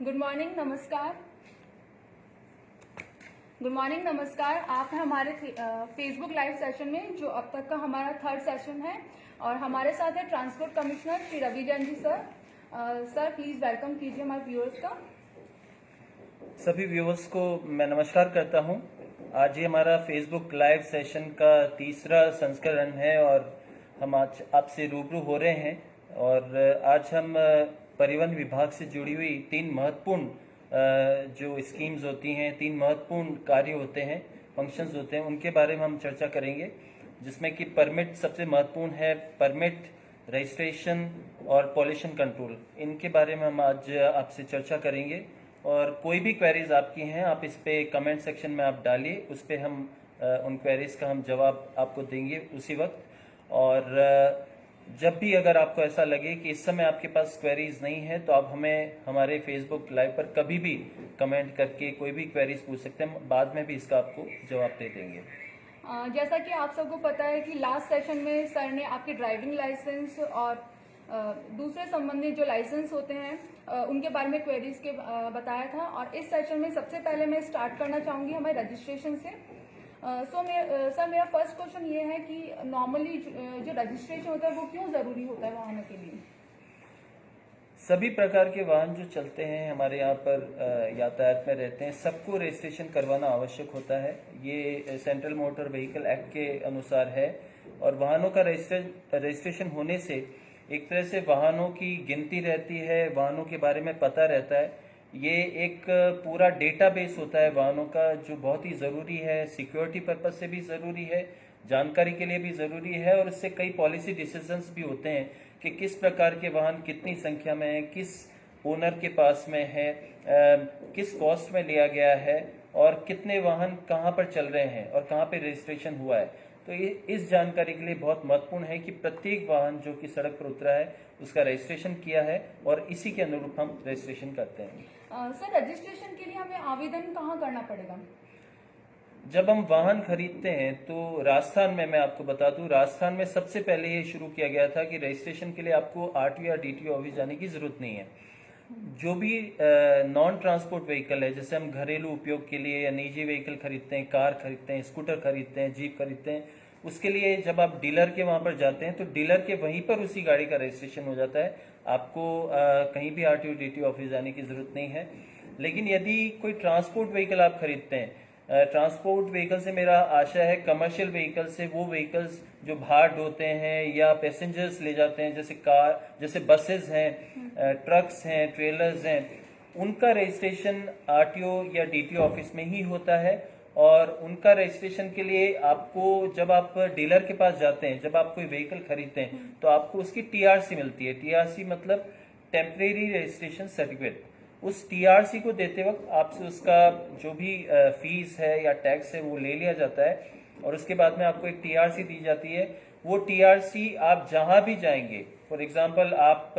Good morning, नमस्कार। Good morning, नमस्कार। आप हैं हमारे फेसबुक लाइव सेशन में, जो अब तक का हमारा थर्ड सेशन है। और हमारे साथ है transport commissioner Shri Ravi Jain ji sir. Sir please welcome कीजिए हमारे व्यूअर्स का। सभी व्यूअर्स को मैं नमस्कार करता हूं। आज ये हमारा फेसबुक लाइव सेशन का तीसरा संस्करण है और हम आज आपसे रूबरू हो रहे हैं। और आज हम परिवहन विभाग से जुड़ी हुई तीन महत्वपूर्ण जो स्कीम्स होती हैं, तीन महत्वपूर्ण कार्य होते हैं, फंक्शंस होते हैं, उनके बारे में हम चर्चा करेंगे। जिसमें कि परमिट सबसे महत्वपूर्ण है। परमिट, रजिस्ट्रेशन और पॉल्यूशन कंट्रोल, इनके बारे में हम आज आपसे चर्चा करेंगे। और कोई भी क्वेरीज आपकी हैं, आप इस पे कमेंट सेक्शन में आप डालिए, उस पे हम उन क्वेरीज का हम जवाब आपको देंगे उसी वक्त। और जब भी अगर आपको ऐसा लगे कि इस समय आपके पास क्वेरीज नहीं है, तो आप हमें हमारे फेसबुक लाइव पर कभी भी कमेंट करके कोई भी क्वेरीज पूछ सकते हैं, बाद में भी इसका आपको जवाब दे देंगे। जैसा कि आप सबको पता है कि लास्ट सेशन में सर ने आपके ड्राइविंग लाइसेंस और दूसरे संबंधित जो लाइसेंस होते हैं उनके बारे में क्वेरीज के बताया था। और इस सेशन में सबसे पहले मैं स्टार्ट करना चाहूँगी हमारे रजिस्ट्रेशन से। सर मेरा फर्स्ट क्वेश्चन ये है कि नॉर्मली जो रजिस्ट्रेशन होता है वो क्यों ज़रूरी होता है वाहनों के लिए? सभी प्रकार के वाहन जो चलते हैं हमारे यहाँ पर यातायात में रहते हैं, सबको रजिस्ट्रेशन करवाना आवश्यक होता है। ये सेंट्रल मोटर व्हीकल एक्ट के अनुसार है। और वाहनों का रजिस्ट्रेशन होने से एक तरह से वाहनों की गिनती रहती है, वाहनों के बारे में पता रहता है। ये एक पूरा डेटाबेस होता है वाहनों का, जो बहुत ही ज़रूरी है, सिक्योरिटी पर्पज से भी ज़रूरी है, जानकारी के लिए भी ज़रूरी है। और इससे कई पॉलिसी डिसीजंस भी होते हैं कि किस प्रकार के वाहन कितनी संख्या में है, किस ओनर के पास में है, किस कॉस्ट में लिया गया है, और कितने वाहन कहाँ पर चल रहे हैं और कहाँ पे रजिस्ट्रेशन हुआ है। तो ये इस जानकारी के लिए बहुत महत्वपूर्ण है कि प्रत्येक वाहन जो कि सड़क पर उतरा है उसका रजिस्ट्रेशन किया है, और इसी के अनुरूप हम रजिस्ट्रेशन करते हैं। सर रजिस्ट्रेशन के लिए हमें आवेदन कहाँ करना पड़ेगा? जब हम वाहन खरीदते हैं तो राजस्थान में, मैं आपको बता दूं, राजस्थान में सबसे पहले ये शुरू किया गया था कि रजिस्ट्रेशन के लिए आपको आरटीओ या डीटीओ ऑफिस जाने की जरूरत नहीं है। जो भी नॉन ट्रांसपोर्ट व्हीकल है, जैसे हम घरेलू उपयोग के लिए या निजी व्हीकल खरीदते हैं, कार खरीदते हैं, स्कूटर खरीदते हैं, जीप खरीदते हैं, उसके लिए जब आप डीलर के वहां पर जाते हैं तो डीलर के वहीं पर उसी गाड़ी का रजिस्ट्रेशन हो जाता है। आपको कहीं भी आरटीओ डीटीओ ऑफिस जाने की जरूरत नहीं है। लेकिन यदि कोई ट्रांसपोर्ट व्हीकल आप खरीदते हैं, ट्रांसपोर्ट व्हीकल से मेरा आशा है कमर्शियल व्हीकल से वो व्हीकल्स जो भार ढोते हैं या पैसेंजर्स ले जाते हैं, जैसे कार, जैसे बसेस हैं, ट्रक्स हैं, ट्रेलर्स हैं, उनका रजिस्ट्रेशन आरटीओ या डीटीओ ऑफिस में ही होता है। और उनका रजिस्ट्रेशन के लिए आपको, जब आप डीलर के पास जाते हैं, जब आप कोई व्हीकल खरीदते हैं, तो आपको उसकी टीआरसी मिलती है। टीआरसी मतलब टेम्परेरी रजिस्ट्रेशन सर्टिफिकेट। उस टीआरसी को देते वक्त आपसे उसका जो भी फीस है या टैक्स है वो ले लिया जाता है, और उसके बाद में आपको एक टीआरसी दी जाती है। वो टीआरसी आप जहां भी जाएंगे, फॉर एग्जांपल आप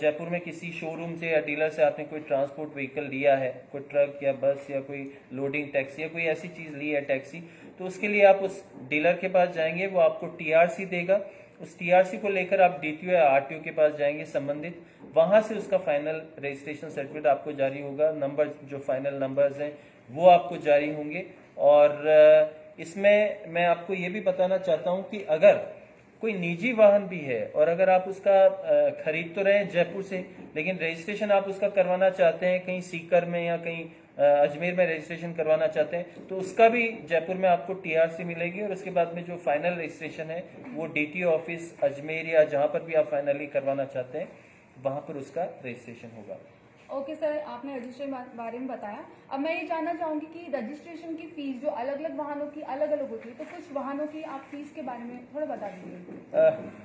जयपुर में किसी शोरूम से या डीलर से आपने कोई ट्रांसपोर्ट व्हीकल लिया है, कोई ट्रक या बस या कोई लोडिंग टैक्सी या कोई ऐसी चीज ली है, टैक्सी, तो उसके लिए आप उस डीलर के पास जाएंगे, वो आपको टीआरसी देगा। उस टीआरसी को लेकर आप डीटीओ या आरटीओ के पास जाएंगे संबंधित, वहां से उसका फाइनल रजिस्ट्रेशन सर्टिफिकेट आपको जारी होगा। नंबर, जो फाइनल नंबर्स हैं वो आपको जारी होंगे। और इसमें मैं आपको ये भी बताना चाहता हूं कि अगर कोई निजी वाहन भी है और अगर आप उसका खरीद तो रहे हैं जयपुर से, लेकिन रजिस्ट्रेशन आप उसका करवाना चाहते हैं कहीं सीकर में या कहीं अजमेर में रजिस्ट्रेशन करवाना चाहते हैं, तो उसका भी जयपुर में आपको टीआरसी मिलेगी। और उसके बाद में जो फाइनल रजिस्ट्रेशन है वो डीटीओ ऑफिस अजमेर या जहां पर भी आप फाइनली करवाना चाहते हैं वहां पर उसका रजिस्ट्रेशन होगा। ओके सर, आपने रजिस्ट्रेशन बारे में बताया। अब मैं ये जानना चाहूंगी कि रजिस्ट्रेशन की फीस जो अलग अलग वाहनों की अलग अलग होती है, तो कुछ वाहनों की आप फीस के बारे में थोड़ा बता दीजिए।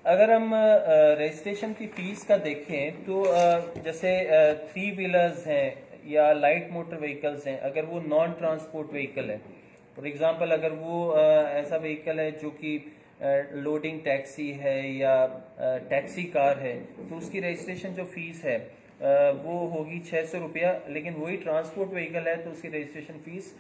अगर हम रजिस्ट्रेशन की फीस का देखें तो जैसे 3 व्हीलर्स हैं या लाइट मोटर व्हीकल्स हैं, अगर वो नॉन ट्रांसपोर्ट व्हीकल है, फॉर एग्जांपल अगर वो ऐसा व्हीकल है जो कि लोडिंग टैक्सी है या टैक्सी कार है, तो उसकी रजिस्ट्रेशन जो फीस है वो होगी 600 रुपया। लेकिन वही ट्रांसपोर्ट व्हीकल है तो उसकी रजिस्ट्रेशन फीस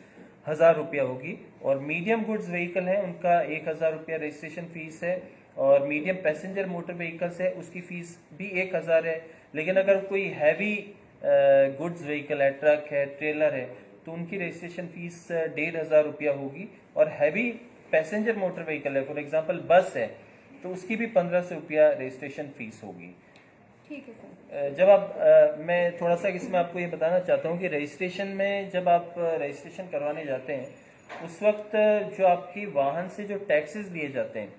1000 रुपया होगी। और मीडियम गुड्स व्हीकल है उनका 1000 रुपया रजिस्ट्रेशन फीस है। और मीडियम पैसेंजर मोटर व्हीकल्स है उसकी फीस भी 1000 है। लेकिन अगर कोई हैवी गुड्स व्हीकल है, ट्रक है, ट्रेलर है, तो उनकी रजिस्ट्रेशन फीस 1500 रुपया होगी। और हैवी पैसेंजर मोटर व्हीकल है, फॉर एग्जांपल बस है, तो उसकी भी 1500 रुपया रजिस्ट्रेशन फीस होगी। ठीक है सर। जब आप मैं थोड़ा सा इसमें आपको ये बताना चाहता हूँ कि रजिस्ट्रेशन में जब आप रजिस्ट्रेशन करवाने जाते हैं उस वक्त जो आपकी वाहन से जो टैक्सेस लिए जाते हैं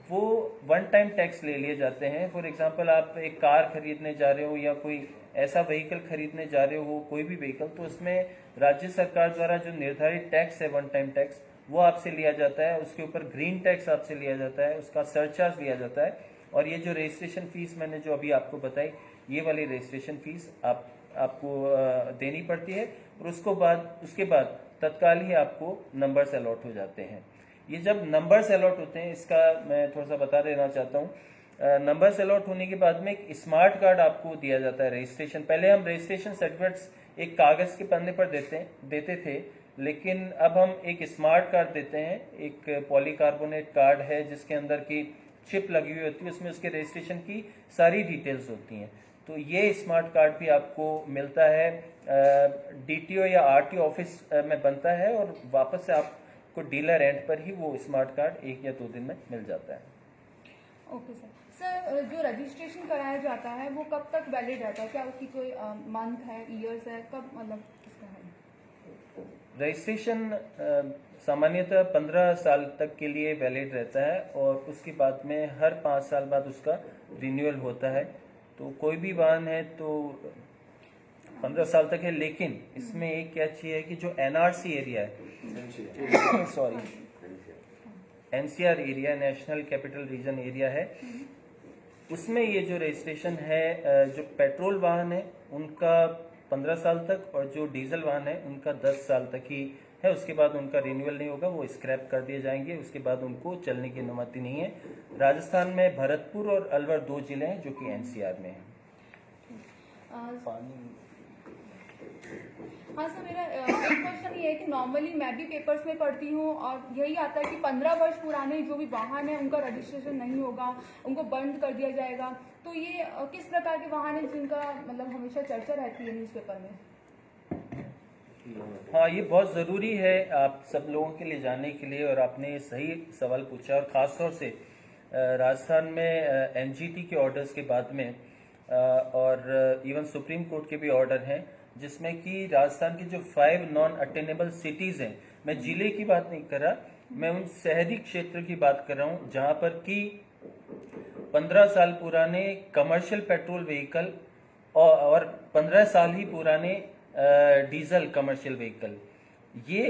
वो वन टाइम टैक्स ले लिए जाते हैं। फॉर एग्जांपल आप एक कार खरीदने जा रहे हो या कोई ऐसा व्हीकल खरीदने जा रहे हो, कोई भी व्हीकल, तो उसमें राज्य सरकार द्वारा जो निर्धारित टैक्स है वन टाइम टैक्स वो आपसे लिया जाता है। उसके ऊपर ग्रीन टैक्स आपसे लिया जाता है, उसका सरचार्ज लिया जाता है। और ये जो रजिस्ट्रेशन फीस मैंने जो अभी आपको बताई, ये वाली रजिस्ट्रेशन फीस आपको देनी पड़ती है। और उसके बाद तत्काल ही आपको नंबर्स अलॉट हो जाते हैं। ये जब नंबर्स अलॉट होते हैं, इसका मैं थोड़ा सा बता देना चाहता हूँ। नंबर्स अलॉट होने के बाद में एक स्मार्ट कार्ड आपको दिया जाता है रजिस्ट्रेशन। पहले हम रजिस्ट्रेशन सर्टिफिकेट्स एक कागज के पन्ने पर देते थे, लेकिन अब हम एक स्मार्ट कार्ड देते हैं। एक पॉलीकार्बोनेट कार्ड है जिसके अंदर की चिप लगी हुई होती है, उसमें उसके रजिस्ट्रेशन की सारी डिटेल्स होती हैं। तो ये स्मार्ट कार्ड भी आपको मिलता है, डीटीओ या आरटीओ ऑफिस में बनता है और वापस से आपको डीलर एंड पर ही वो स्मार्ट कार्ड 1 या 2 दिन में मिल जाता है। Okay sir. सर, जो रजिस्ट्रेशन कराया जाता है वो कब तक वैलिड रहता है? क्या उसकी कोई मंथ है, ईयर्स है, कब मतलब इसका है? रजिस्ट्रेशन सामान्यतः 15 साल तक के लिए वैलिड रहता है और उसके बाद में हर 5 साल बाद उसका रिन्यूअल होता है। तो कोई भी वाहन है तो 15 साल तक है। लेकिन इसमें एक क्या चीज है कि जो एनआरसी एरिया है sorry NCR area, national capital region area है, उसमें ये जो रजिस्ट्रेशन है, जो पेट्रोल वाहन है उनका 15 साल तक और जो डीजल वाहन है उनका 10 साल तक ही है। उसके बाद उनका रिन्यूअल नहीं होगा, वो स्क्रैप कर दिए जाएंगे। उसके बाद उनको चलने की अनुमति नहीं है। राजस्थान में भरतपुर और अलवर 2 जिले हैं जो कि एनसीआर में हैं। हाँ सर, मेरा एक क्वेश्चन ये है कि नॉर्मली मैं भी पेपर्स में पढ़ती हूँ और यही आता है कि 15 वर्ष पुराने जो भी वाहन है उनका रजिस्ट्रेशन नहीं होगा, उनको बंद कर दिया जाएगा। तो ये किस प्रकार के वाहन है जिनका मतलब हमेशा चर्चा रहती है न्यूज़पेपर में? हाँ, ये बहुत ज़रूरी है आप सब लोगों के लिए जानने के लिए, और आपने सही सवाल पूछा। और ख़ास तौर से राजस्थान में एनजीटी के ऑर्डर्स के बाद में और इवन सुप्रीम कोर्ट के भी ऑर्डर हैं जिसमें कि राजस्थान की जो 5 नॉन अटेनेबल सिटीज़ हैं, मैं जिले की बात नहीं कर रहा, मैं उन शहरी क्षेत्र की बात कर रहा हूँ जहाँ पर कि 15 साल पुराने कमर्शियल पेट्रोल व्हीकल और 15 साल ही पुराने डीजल कमर्शियल व्हीकल, ये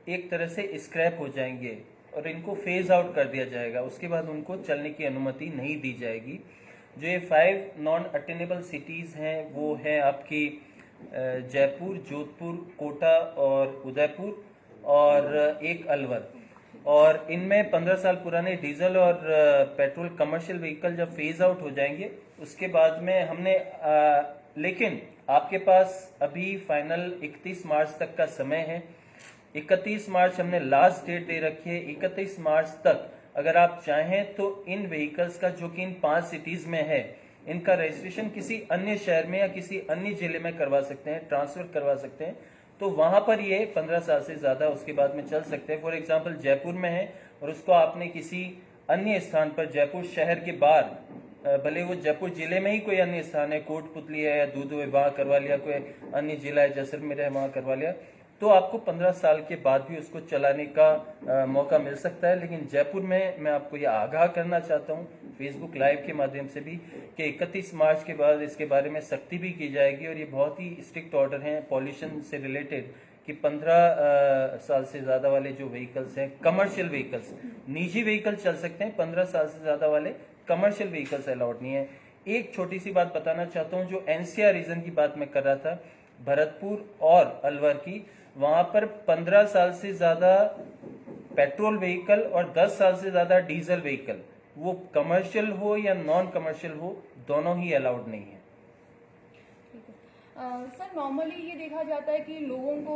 एक तरह से स्क्रैप हो जाएंगे और इनको फेज आउट कर दिया जाएगा। उसके बाद उनको चलने की अनुमति नहीं दी जाएगी। जो ये 5 नॉन अटेनेबल सिटीज़ हैं वो हैं आपकी जयपुर, जोधपुर, कोटा और उदयपुर और एक अलवर। और इनमें 15 साल पुराने डीजल और पेट्रोल कमर्शियल व्हीकल जब फेज आउट हो जाएंगे उसके बाद में हमने लेकिन आपके पास अभी फाइनल 31 मार्च तक का समय है। 31 मार्च हमने लास्ट डेट दे रखी है। 31 मार्च तक अगर आप चाहें तो इन व्हीकल्स का जो कि इन 5 सिटीज में है, इनका रजिस्ट्रेशन किसी अन्य शहर में या किसी अन्य जिले में करवा सकते हैं, ट्रांसफर करवा सकते हैं। तो वहां पर ये 15 साल से ज्यादा उसके बाद में चल सकते हैं। फॉर एग्जांपल जयपुर में है और उसको आपने किसी अन्य स्थान पर, जयपुर शहर के बाहर, भले वो जयपुर जिले में ही कोई अन्य स्थान है, कोटपुतली है या दूध वहाँ करवा लिया, कोई अन्य जिला है जैसलमेर है वहाँ करवा लिया, तो आपको 15 साल के बाद भी उसको चलाने का मौका मिल सकता है। लेकिन जयपुर में मैं आपको ये आगाह करना चाहता हूँ फेसबुक लाइव के माध्यम से भी कि 31 मार्च के बाद इसके बारे में सख्ती भी की जाएगी। और ये बहुत ही स्ट्रिक्ट ऑर्डर हैं पॉल्यूशन से रिलेटेड कि 15 साल से ज़्यादा वाले जो व्हीकल्स हैं, कमर्शियल व्हीकल्स, निजी व्हीकल चल सकते हैं, 15 साल से ज़्यादा वाले कमर्शियल व्हीकल्स अलाउड नहीं है। एक छोटी सी बात बताना चाहता हूँ, जो एनसीआर रीजन की बात मैं कर रहा था, भरतपुर और अलवर की, वहां पर 15 साल से ज्यादा पेट्रोल व्हीकल और 10 साल से ज्यादा डीजल व्हीकल, वो कमर्शियल हो या नॉन कमर्शियल हो, दोनों ही अलाउड नहीं है। सर नॉर्मली ये देखा जाता है कि लोगों को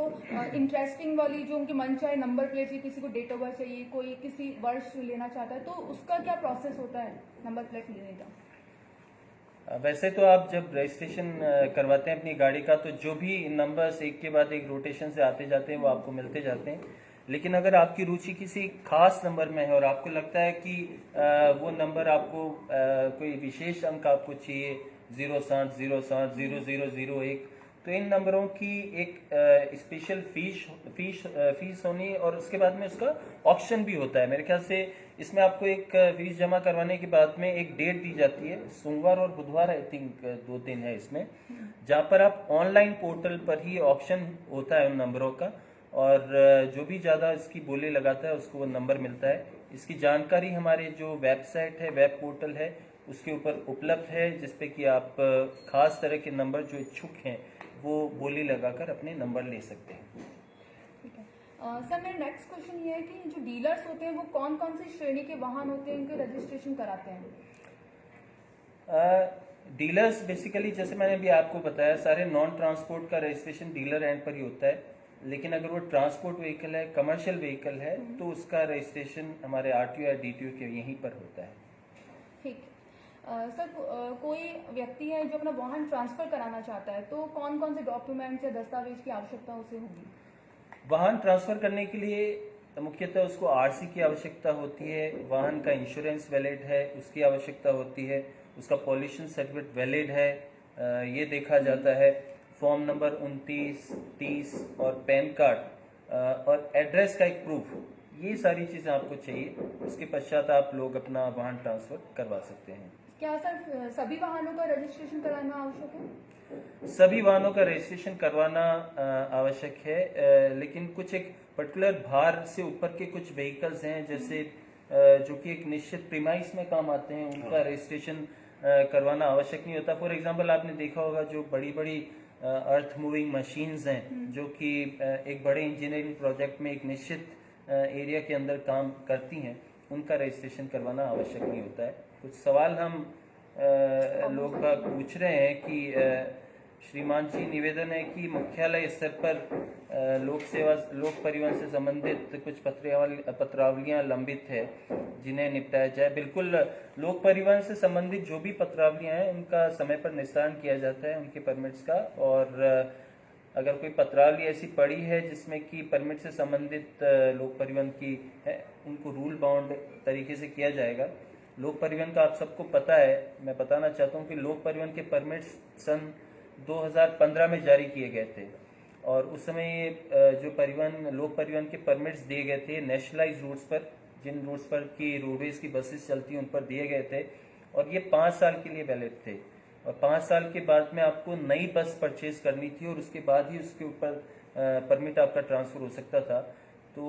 इंटरेस्टिंग वाली जो उनके मन चाहे नंबर प्लेट चाहिए, किसी को डेट ऑफ बर्थ चाहिए, कोई किसी वर्ष लेना चाहता है, तो उसका क्या प्रोसेस होता है नंबर प्लेट लेने का? वैसे तो आप जब रजिस्ट्रेशन करवाते हैं अपनी गाड़ी का, तो जो भी नंबर्स एक के बाद एक रोटेशन से आते जाते हैं वो आपको मिलते जाते हैं। लेकिन अगर आपकी रुचि किसी खास नंबर में है और आपको लगता है कि वो नंबर आपको कोई विशेष अंक आपको चाहिए, 07, 07, 0001, तो इन नंबरों की एक स्पेशल फीस होनी, और उसके बाद में उसका ऑप्शन भी होता है। मेरे ख्याल से इसमें आपको एक फीस जमा करवाने के बाद में एक डेट दी जाती है, सोमवार और बुधवार, आई थिंक 2 दिन है इसमें, जहाँ पर आप ऑनलाइन पोर्टल पर ही ऑप्शन होता है उन नंबरों का, और जो भी ज़्यादा इसकी बोली लगाता है उसको वो नंबर मिलता है। इसकी जानकारी हमारे जो वेबसाइट है, वेब पोर्टल है, उसके ऊपर उपलब्ध है, जिसपे कि आप खास तरह के नंबर जो इच्छुक हैं वो बोली लगाकर अपने नंबर ले सकते हैं। ठीक है। सर मेरा नेक्स्ट क्वेश्चन ये है कि जो डीलर्स होते हैं वो कौन कौन सी श्रेणी के वाहन होते हैं, उनके रजिस्ट्रेशन कराते हैं? डीलर्स बेसिकली, जैसे मैंने भी आपको बताया, सारे नॉन ट्रांसपोर्ट का रजिस्ट्रेशन डीलर एंड पर ही होता है। लेकिन अगर वो ट्रांसपोर्ट व्हीकल है, कमर्शियल व्हीकल है, तो उसका रजिस्ट्रेशन हमारे आरटीओ या डीटीओ के यहीं पर होता है। ठीक है। सर कोई व्यक्ति है जो अपना वाहन ट्रांसफर कराना चाहता है, तो कौन कौन से डॉक्यूमेंट्स या दस्तावेज की आवश्यकता उसे होगी? वाहन ट्रांसफर करने के लिए मुख्यतः उसको आरसी की आवश्यकता होती है, वाहन का इंश्योरेंस वैलिड है उसकी आवश्यकता होती है, उसका पॉल्यूशन सर्टिफिकेट वैलिड है ये देखा जाता है, फॉर्म नंबर 29, 30 और पैन कार्ड और एड्रेस का एक प्रूफ, ये सारी चीज़ें आपको चाहिए। उसके पश्चात आप लोग अपना वाहन ट्रांसफर करवा सकते हैं। क्या सर सभी वाहनों का रजिस्ट्रेशन कराना आवश्यक है? सभी वाहनों का रजिस्ट्रेशन करवाना आवश्यक है, लेकिन कुछ एक पर्टिकुलर भार से ऊपर के कुछ व्हीकल्स हैं, जैसे जो कि एक निश्चित प्रीमाइस में काम आते हैं, उनका रजिस्ट्रेशन करवाना आवश्यक नहीं होता। फॉर एग्जांपल आपने देखा होगा जो बड़ी बड़ी अर्थ मूविंग मशीन्स हैं, जो कि एक बड़े इंजीनियरिंग प्रोजेक्ट में एक निश्चित एरिया के अंदर काम करती हैं, उनका रजिस्ट्रेशन करवाना आवश्यक नहीं होता है। कुछ सवाल हम लोग बाग पूछ रहे हैं कि श्रीमान जी, निवेदन है कि मुख्यालय स्तर पर लोक परिवहन से संबंधित कुछ पत्रावलियां लंबित है, जिन्हें निपटाया जाए। बिल्कुल, लोक परिवहन से संबंधित जो भी पत्रावलियां हैं उनका समय पर निस्तारण किया जाता है, उनके परमिट्स का। और अगर कोई पत्रावली ऐसी पड़ी है जिसमें कि परमिट से संबंधित लोक परिवहन की है, उनको रूल बाउंड तरीके से किया जाएगा। लोक परिवहन का आप सबको पता है, मैं बताना चाहता हूँ कि लोक परिवहन के परमिट्स सन 2015 में जारी किए गए थे, और उस समय ये जो लोक परिवहन के परमिट्स दिए गए थे नेशनलाइज रूट्स पर, जिन रूट्स पर की रोडवेज की बसेस चलती हैं उन पर दिए गए थे, और ये 5 साल के लिए वैलिड थे। और 5 साल के बाद में आपको नई बस परचेज करनी थी, और उसके बाद ही उसके ऊपर परमिट आपका ट्रांसफर हो सकता था। तो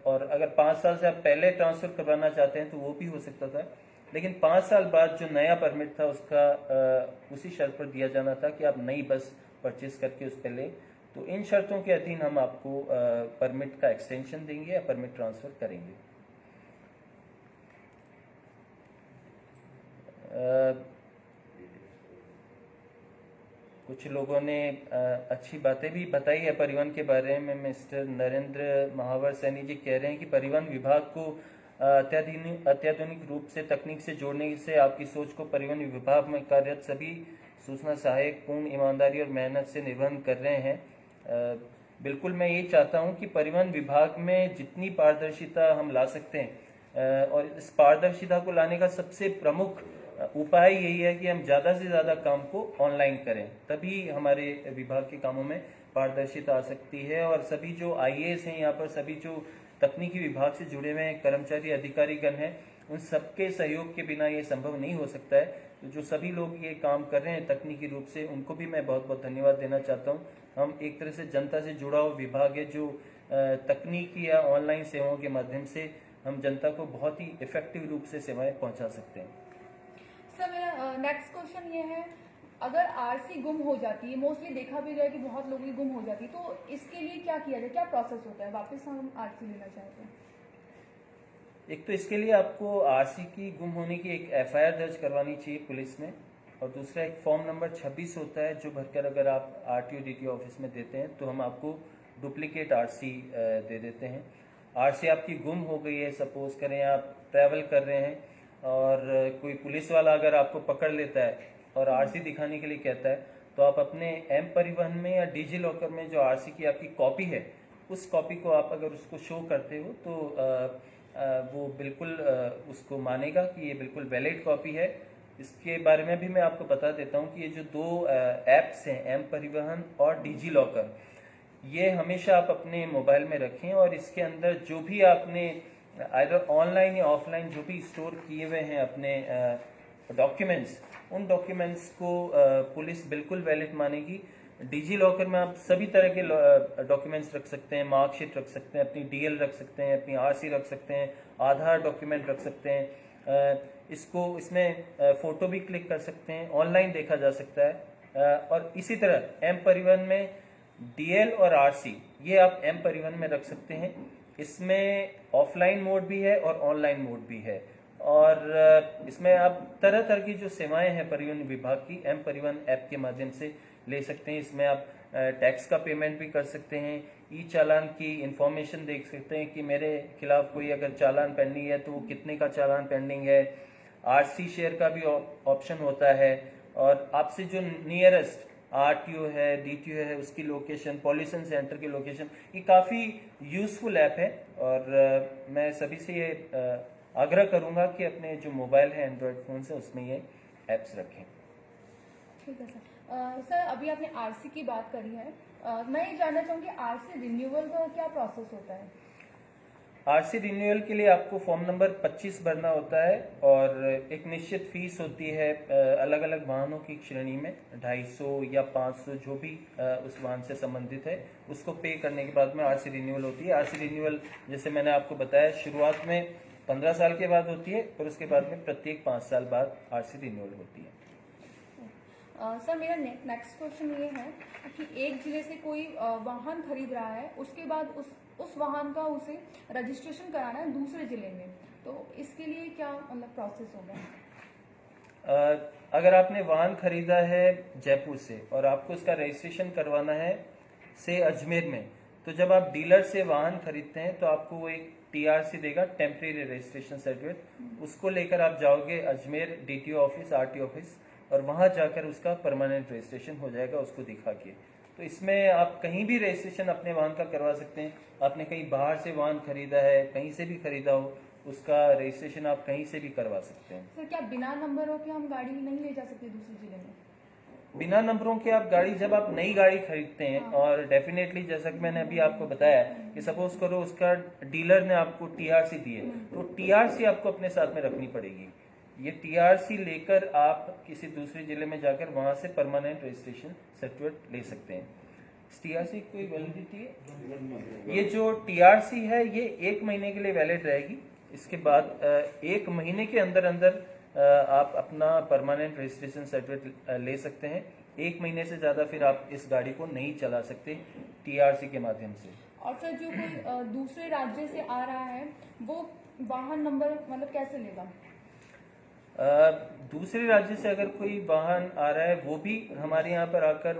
और अगर 5 साल से आप पहले ट्रांसफर करवाना चाहते हैं तो वो भी हो सकता था, लेकिन 5 साल बाद जो नया परमिट था उसका उसी शर्त पर दिया जाना था कि आप नई बस परचेज करके उस पर लें। तो इन शर्तों के अधीन हम आपको परमिट का एक्सटेंशन देंगे या परमिट ट्रांसफर करेंगे। कुछ लोगों ने अच्छी बातें भी बताई है परिवहन के बारे में। मिस्टर नरेंद्र महावर सैनी जी कह रहे हैं कि परिवहन विभाग को अत्याधुनिक रूप से तकनीक से जोड़ने से आपकी सोच को परिवहन विभाग में कार्यरत सभी सूचना सहायक पूर्ण ईमानदारी और मेहनत से निर्वहन कर रहे हैं। बिल्कुल, मैं ये चाहता हूँ कि परिवहन विभाग में जितनी पारदर्शिता हम ला सकते हैं, और इस पारदर्शिता को लाने का सबसे प्रमुख उपाय यही है कि हम ज़्यादा से ज़्यादा काम को ऑनलाइन करें, तभी हमारे विभाग के कामों में पारदर्शिता आ सकती है। और सभी जो आईएएस हैं यहाँ पर, सभी जो तकनीकी विभाग से जुड़े हुए कर्मचारी अधिकारीगण हैं, उन सबके सहयोग के बिना ये संभव नहीं हो सकता है। तो जो सभी लोग ये काम कर रहे हैं तकनीकी रूप से, उनको भी मैं बहुत बहुत धन्यवाद देना चाहता हूँ। हम एक तरह से जनता से जुड़ा हुआ विभाग है, जो तकनीकी या ऑनलाइन सेवाओं के माध्यम से हम जनता को बहुत ही इफेक्टिव रूप से सेवाएं पहुँचा सकते हैं। सर मेरा नेक्स्ट क्वेश्चन ये है, अगर आरसी गुम हो जाती है, मोस्टली देखा भी गया कि बहुत लोगों की गुम हो जाती है, तो इसके लिए क्या किया जाए, क्या प्रोसेस होता है वापस हम आरसी लेना चाहते हैं? एक तो इसके लिए आपको आरसी की गुम होने की एक एफआईआर दर्ज करवानी चाहिए पुलिस में, और दूसरा एक फॉर्म नंबर 26 होता है जो भरकर अगर आप आरटीओ डीटीओ ऑफिस में देते हैं तो हम आपको डुप्लीकेट आरसी दे देते हैं। आरसी आपकी गुम हो गई है, सपोज करें आप ट्रैवल कर रहे हैं और कोई पुलिस वाला अगर आपको पकड़ लेता है और आरसी दिखाने के लिए कहता है तो आप अपने एम परिवहन में या डिजी लॉकर में जो आरसी की आपकी कॉपी है उस कॉपी को आप अगर उसको शो करते हो तो वो बिल्कुल उसको मानेगा कि ये बिल्कुल वैलिड कॉपी है। इसके बारे में भी मैं आपको बता देता हूँ कि ये जो दो ऐप्स हैं एम परिवहन और डिजी लॉकर, ये हमेशा आप अपने मोबाइल में रखें और इसके अंदर जो भी आपने आइदर ऑनलाइन या ऑफलाइन जो भी स्टोर किए हुए हैं अपने डॉक्यूमेंट्स, उन डॉक्यूमेंट्स को पुलिस बिल्कुल वैलिड मानेगी। डिजी लॉकर में आप सभी तरह के डॉक्यूमेंट्स रख सकते हैं, मार्कशीट रख सकते हैं, अपनी डीएल रख सकते हैं, अपनी आरसी रख सकते हैं, आधार डॉक्यूमेंट रख सकते हैं, इसमें फोटो भी क्लिक कर सकते हैं, ऑनलाइन देखा जा सकता है। और इसी तरह एम परिवहन में डीएल और आरसी ये आप एम परिवहन में रख सकते हैं। इसमें ऑफलाइन मोड भी है और ऑनलाइन मोड भी है और इसमें आप तरह तरह की जो सेवाएं हैं परिवहन विभाग की एम परिवहन ऐप के माध्यम से ले सकते हैं। इसमें आप टैक्स का पेमेंट भी कर सकते हैं, ई चालान की इंफॉर्मेशन देख सकते हैं कि मेरे खिलाफ कोई अगर चालान पेंडिंग है तो वो कितने का चालान पेंडिंग है, आरसी शेयर का भी ऑप्शन होता है और आपसे जो नियरेस्ट आरटीओ है डीटीओ है उसकी लोकेशन, पॉल्यूशन सेंटर की लोकेशन, ये काफ़ी यूजफुल ऐप है और मैं सभी से ये आग्रह करूंगा कि अपने जो मोबाइल है एंड्रॉयड फ़ोन से उसमें ये ऐप्स रखें। ठीक है सर। सर अभी आपने आरसी की बात करी है, मैं ये जानना चाहूँगी आरसी रिन्यूअल का क्या प्रोसेस होता है? आरसी रिन्यूअल के लिए आपको फॉर्म नंबर 25 भरना होता है और एक निश्चित फीस होती है अलग अलग वाहनों की श्रेणी में 250 या 500 जो भी उस वाहन से संबंधित है उसको पे करने के बाद में आरसी रिन्यूअल होती है। आरसी रिन्यूअल जैसे मैंने आपको बताया शुरुआत में 15 साल के बाद होती है और उसके बाद में प्रत्येक 5 साल बाद आरसी रिन्यूअल होती है। सर मेरा नेक्स्ट क्वेश्चन ये है कि एक जिले से कोई वाहन खरीद रहा है, उसके बाद उस वाहन का उसे रजिस्ट्रेशन कराना है दूसरे जिले में, तो इसके लिए क्या मतलब प्रोसेस होगा? अगर आपने वाहन खरीदा है जयपुर से और आपको उसका रजिस्ट्रेशन करवाना है से अजमेर में, तो जब आप डीलर से वाहन खरीदते हैं तो आपको वो एक टीआरसी देगा, टेम्परेरी रजिस्ट्रेशन सर्टिफिकेट, उसको लेकर आप जाओगे Ajmer DTO office RTO office और वहां जाकर उसका परमानेंट रजिस्ट्रेशन हो जाएगा उसको दिखा के। तो इसमें आप कहीं भी रजिस्ट्रेशन अपने वाहन का करवा सकते हैं। आपने कहीं बाहर से वाहन खरीदा है, कहीं से भी खरीदा हो, उसका रजिस्ट्रेशन आप कहीं से भी करवा सकते हैं। सर क्या बिना नंबरों के हम गाड़ी नहीं ले जा सकते दूसरे जिले में? बिना नंबरों के आप गाड़ी, जब आप नई गाड़ी खरीदते हैं और डेफिनेटली जैसा कि मैंने अभी आपको बताया कि सपोज करो उसका डीलर ने आपको टीआरसी दी है तो टीआरसी आपको अपने साथ में रखनी पड़ेगी। ये टीआरसी लेकर आप किसी दूसरे जिले में जाकर वहां से परमानेंट रजिस्ट्रेशन सर्टिफिकेट ले सकते हैं। इस टीआरसी कोई वैलिडिटी है? ये जो टीआरसी है ये 1 महीने के लिए वैलिड रहेगी। इसके बाद 1 महीने के अंदर अंदर आप अपना परमानेंट रजिस्ट्रेशन सर्टिफिकेट ले सकते हैं। 1 महीने से ज्यादा फिर आप इस गाड़ी को नहीं चला सकते टीआरसी के माध्यम से। और सर जो कोई दूसरे राज्य से आ रहा है वो वाहन नंबर मतलब कैसे लेगा? दूसरे राज्य से अगर कोई वाहन आ रहा है वो भी हमारे यहाँ पर आकर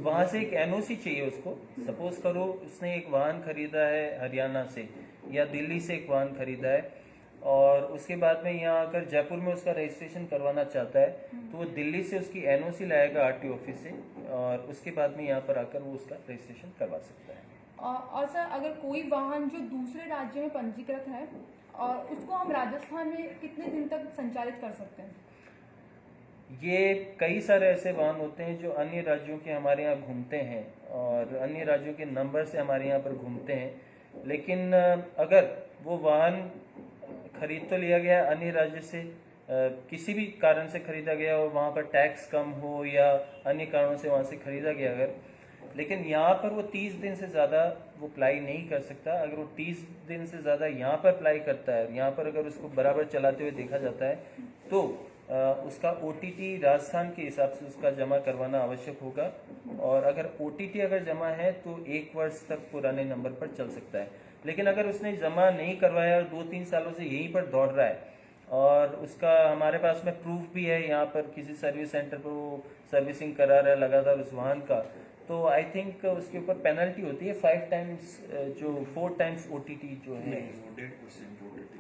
वहां से एक एनओसी चाहिए उसको। सपोज करो उसने एक वाहन खरीदा है हरियाणा से या दिल्ली से एक वाहन खरीदा है और उसके बाद में यहाँ आकर जयपुर में उसका रजिस्ट्रेशन करवाना चाहता है तो वो दिल्ली से उसकी एनओसी लाएगा आरटीओ ऑफिस से और उसके बाद में यहाँ पर आकर वो उसका रजिस्ट्रेशन करवा सकता है। और सर अगर कोई वाहन जो दूसरे राज्य में पंजीकृत है और उसको हम राजस्थान में कितने दिन तक संचालित कर सकते हैं? ये कई सारे ऐसे वाहन होते हैं जो अन्य राज्यों के हमारे यहाँ घूमते हैं और अन्य राज्यों के नंबर से हमारे यहाँ पर घूमते हैं, लेकिन अगर वो वाहन खरीद तो लिया गया अन्य राज्य से, किसी भी कारण से खरीदा गया और वहाँ पर टैक्स कम हो या अन्य कारणों से वहाँ से खरीदा गया अगर, लेकिन यहाँ पर वो 30 दिन से ज़्यादा वो अप्लाई नहीं कर सकता। अगर वो 30 दिन से ज़्यादा यहाँ पर अप्लाई करता है, यहाँ पर अगर उसको बराबर चलाते हुए देखा जाता है तो उसका ओटीटी राजस्थान के हिसाब से उसका जमा करवाना आवश्यक होगा और अगर ओटीटी अगर जमा है तो 1 वर्ष तक पुराने नंबर पर चल सकता है। लेकिन अगर उसने जमा नहीं करवाया और 2-3 सालों से यहीं पर दौड़ रहा है और उसका हमारे पास में प्रूफ भी है, यहाँ पर किसी सर्विस सेंटर पर वो सर्विसिंग करा रहा है लगातार उस वाहन का, तो आई थिंक उसके ऊपर पेनल्टी होती है 5 टाइम्स, जो 4 टाइम्स OTT जो है। नहीं, वो 1.5% OTT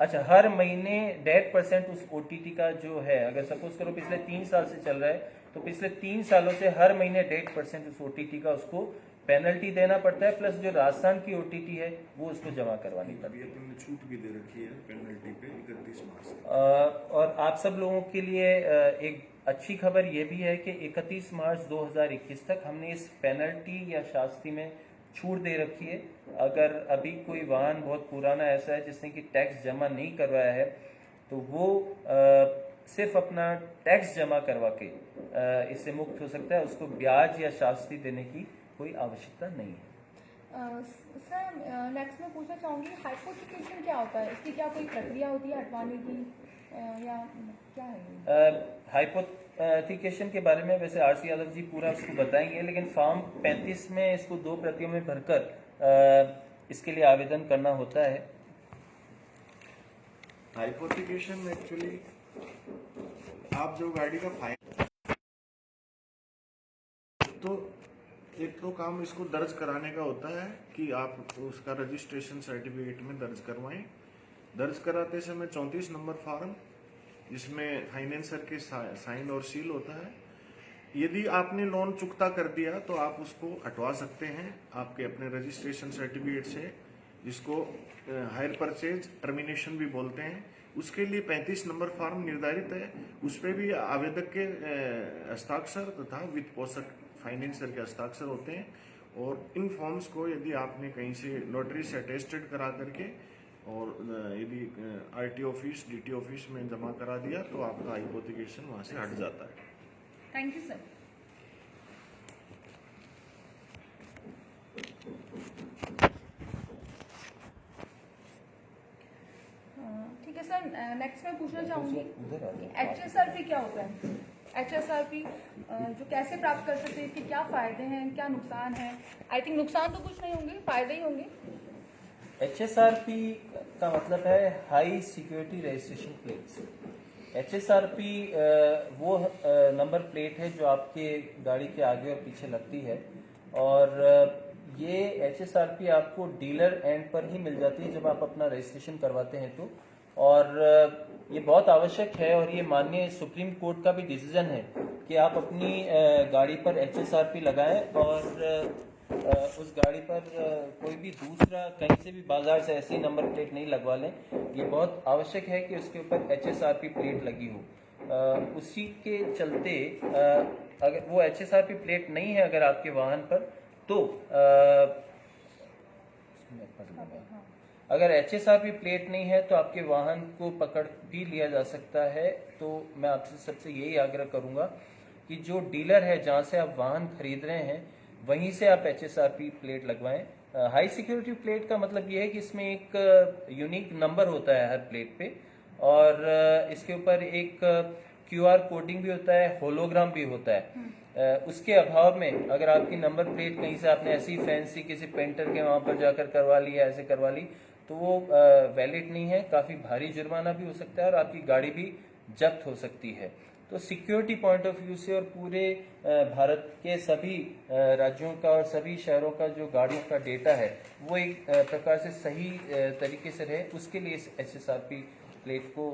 अच्छा, हर महीने 1.5% उस OTT का जो है, अगर सपोज करो पिछले 3 साल से चल रहा है तो पिछले 3 सालों से हर महीने 1.5% उस OTT का उसको पेनल्टी देना पड़ता है, प्लस जो राजस्थान की OTT है वो उसको जमा करवानी पड़ती अभी अपन ने छूट भी दे रखी है पेनल्टी पे 31 मार्च तक। है। और आप सब लोगों के लिए एक अच्छी खबर ये भी है कि 31 मार्च 2021 तक हमने इस पेनल्टी या शास्ति में छूट दे रखी है। अगर अभी कोई वाहन बहुत पुराना ऐसा है जिसने कि टैक्स जमा नहीं करवाया है तो वो सिर्फ अपना टैक्स जमा करवा के इससे मुक्त हो सकता है, उसको ब्याज या शास्ति देने की कोई आवश्यकता नहीं है। सर नेक्स्ट मैं पूछना चाहूँगी, हाइपोथिकेशन क्या होता है, इसकी क्या कोई प्रक्रिया होती है हटवाने की या क्या है? हाइपोथिकेशन के बारे में वैसे RC यादव जी पूरा उसको बताएंगे, लेकिन फॉर्म 35 में इसको 2 प्रतियों में भरकर इसके लिए आवेदन करना होता है। हाइपोथिकेशन एक्चुअली आप जो गाड़ी का फाइन, तो एक तो काम इसको दर्ज कराने का होता है कि आप उसका रजिस्ट्रेशन सर्टिफिकेट में दर्ज करवाएं। दर्ज कराते समय 34 नंबर फॉर्म, जिसमें फाइनेंसर के साइन और सील होता है। यदि आपने लोन चुकता कर दिया तो आप उसको हटवा सकते हैं आपके अपने रजिस्ट्रेशन सर्टिफिकेट से, जिसको हायर परचेज टर्मिनेशन भी बोलते हैं। उसके लिए 35 नंबर फॉर्म निर्धारित है, उस पर भी आवेदक के हस्ताक्षर तथा वित्त पोषक फाइनेंसर के हस्ताक्षर होते हैं। और इन फॉर्म्स को यदि आपने कहीं से नोटरी से अटेस्टेड करा करके और यदि RT ऑफिस DT ऑफिस में जमा करा दिया तो आपका हाइपोथिकेशन वहां से हट जाता है। Thank you sir. ठीक है सर, नेक्स्ट मैं पूछना चाहूँगी HSRP क्या होता है? HSRP जो कैसे प्राप्त कर सकते हैं, इसके क्या फायदे हैं, क्या नुकसान है? आई थिंक नुकसान तो कुछ नहीं होंगे, फायदे ही होंगे। HSRP का मतलब है high security registration plates. HSRP वो नंबर प्लेट है जो आपके गाड़ी के आगे और पीछे लगती है, और ये HSRP आपको डीलर एंड पर ही मिल जाती है जब आप अपना रजिस्ट्रेशन करवाते हैं तो। और ये बहुत आवश्यक है, और ये माननीय सुप्रीम कोर्ट का भी डिसीजन है कि आप अपनी गाड़ी पर HSRP लगाएं, और उस गाड़ी पर कोई भी दूसरा कहीं से भी बाजार से ऐसी नंबर प्लेट नहीं लगवा लें। ये बहुत आवश्यक है कि उसके ऊपर HSRP प्लेट लगी हो। उसी के चलते अगर वो HSRP प्लेट नहीं है अगर आपके वाहन पर, तो अगर HSRP प्लेट नहीं है तो आपके वाहन को पकड़ भी लिया जा सकता है। तो मैं आपसे सबसे यही आग्रह करूंगा कि जो डीलर है जहां से आप वाहन खरीद रहे हैं वहीं से आप HSRP प्लेट लगवाएं। हाई सिक्योरिटी प्लेट का मतलब ये है कि इसमें एक यूनिक नंबर होता है हर प्लेट पे, और इसके ऊपर एक QR कोडिंग भी होता है, होलोग्राम भी होता है। उसके अभाव में अगर आपकी नंबर प्लेट कहीं से आपने ऐसी फैंसी किसी पेंटर के वहां पर जाकर करवा ली या ऐसे करवा ली तो वो वैलिड नहीं है, काफी भारी जुर्माना भी हो सकता है और आपकी गाड़ी भी जब्त हो सकती है। तो सिक्योरिटी पॉइंट ऑफ व्यू से और पूरे भारत के सभी राज्यों का और सभी शहरों का जो गाड़ियों का डेटा है वो एक प्रकार से सही तरीके से रहे, उसके लिए इस HSRP प्लेट को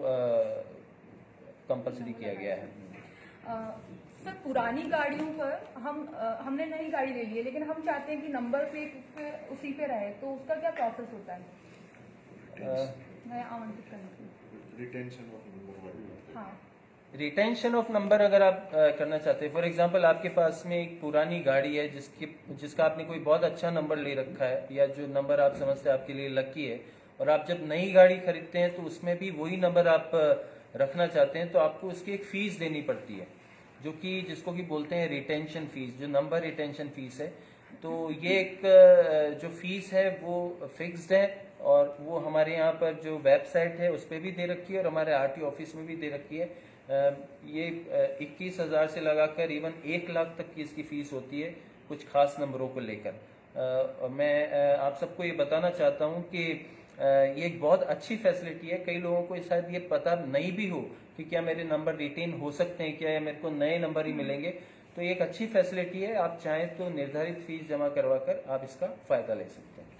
कंपलसरी किया गया है। सर पुरानी गाड़ियों पर हमने नई गाड़ी ले ली है लेकिन हम चाहते हैं कि नंबर प्लेट उसी पे रहे, तो उसका क्या प्रोसेस होता है नया आवंटित करने की? Retention of number. हाँ, रिटेंशन ऑफ नंबर अगर आप करना चाहते हैं, फॉर एग्जांपल आपके पास में एक पुरानी गाड़ी है जिसका आपने कोई बहुत अच्छा नंबर ले रखा है, या जो नंबर आप समझते हैं आपके लिए लकी है, और आप जब नई गाड़ी खरीदते हैं तो उसमें भी वही नंबर आप रखना चाहते हैं, तो आपको उसकी एक फीस देनी पड़ती है जो कि जिसको कि बोलते हैं रिटेंशन फीस, जो नंबर रिटेंशन फीस है। तो ये एक जो फीस है वो फिक्स्ड है, और वो हमारे यहाँ पर जो वेबसाइट है उस पर भी दे रखी है और हमारे RT ऑफिस में भी दे रखी है। ये 21,000 से लगाकर इवन 1 लाख तक की इसकी फीस होती है कुछ खास नंबरों को लेकर। मैं आप सबको ये बताना चाहता हूँ कि ये एक बहुत अच्छी फैसिलिटी है। कई लोगों को शायद ये पता नहीं भी हो कि क्या मेरे नंबर रिटेन हो सकते हैं क्या, या मेरे को नए नंबर ही मिलेंगे। तो ये एक अच्छी फैसिलिटी है, आप चाहें तो निर्धारित फीस जमा करवा कर आप इसका फायदा ले सकते हैं।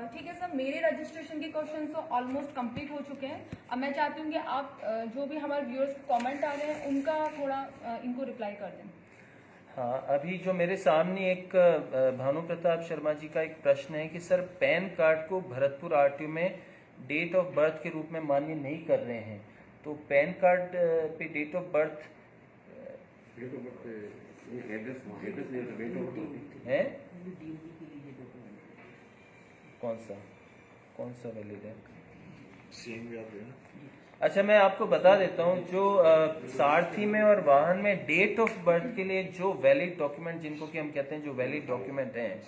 ठीक है सर, मेरे रजिस्ट्रेशन के क्वेश्चन तो ऑलमोस्ट कंप्लीट हो चुके हैं। अब मैं चाहती हूँ कि आप जो भी हमारे व्यूअर्स कमेंट आ रहे हैं उनका थोड़ा इनको रिप्लाई कर दें। हाँ, अभी जो मेरे सामने एक भानु प्रताप शर्मा जी का एक प्रश्न है कि सर पैन कार्ड को भरतपुर आरटीओ में डेट ऑफ बर्थ के रूप में मान्य नहीं कर रहे हैं, तो पैन कार्ड पे डेट ऑफ बर्थ है, कौन सा वैलिड है? सेम भी आप लेना। अच्छा, मैं आपको बता देता हूँ, जो सारथी में और वाहन में डेट ऑफ बर्थ के लिए जो वैलिड डॉक्यूमेंट, जिनको कि हम कहते हैं जो वैलिड डॉक्यूमेंट हैं,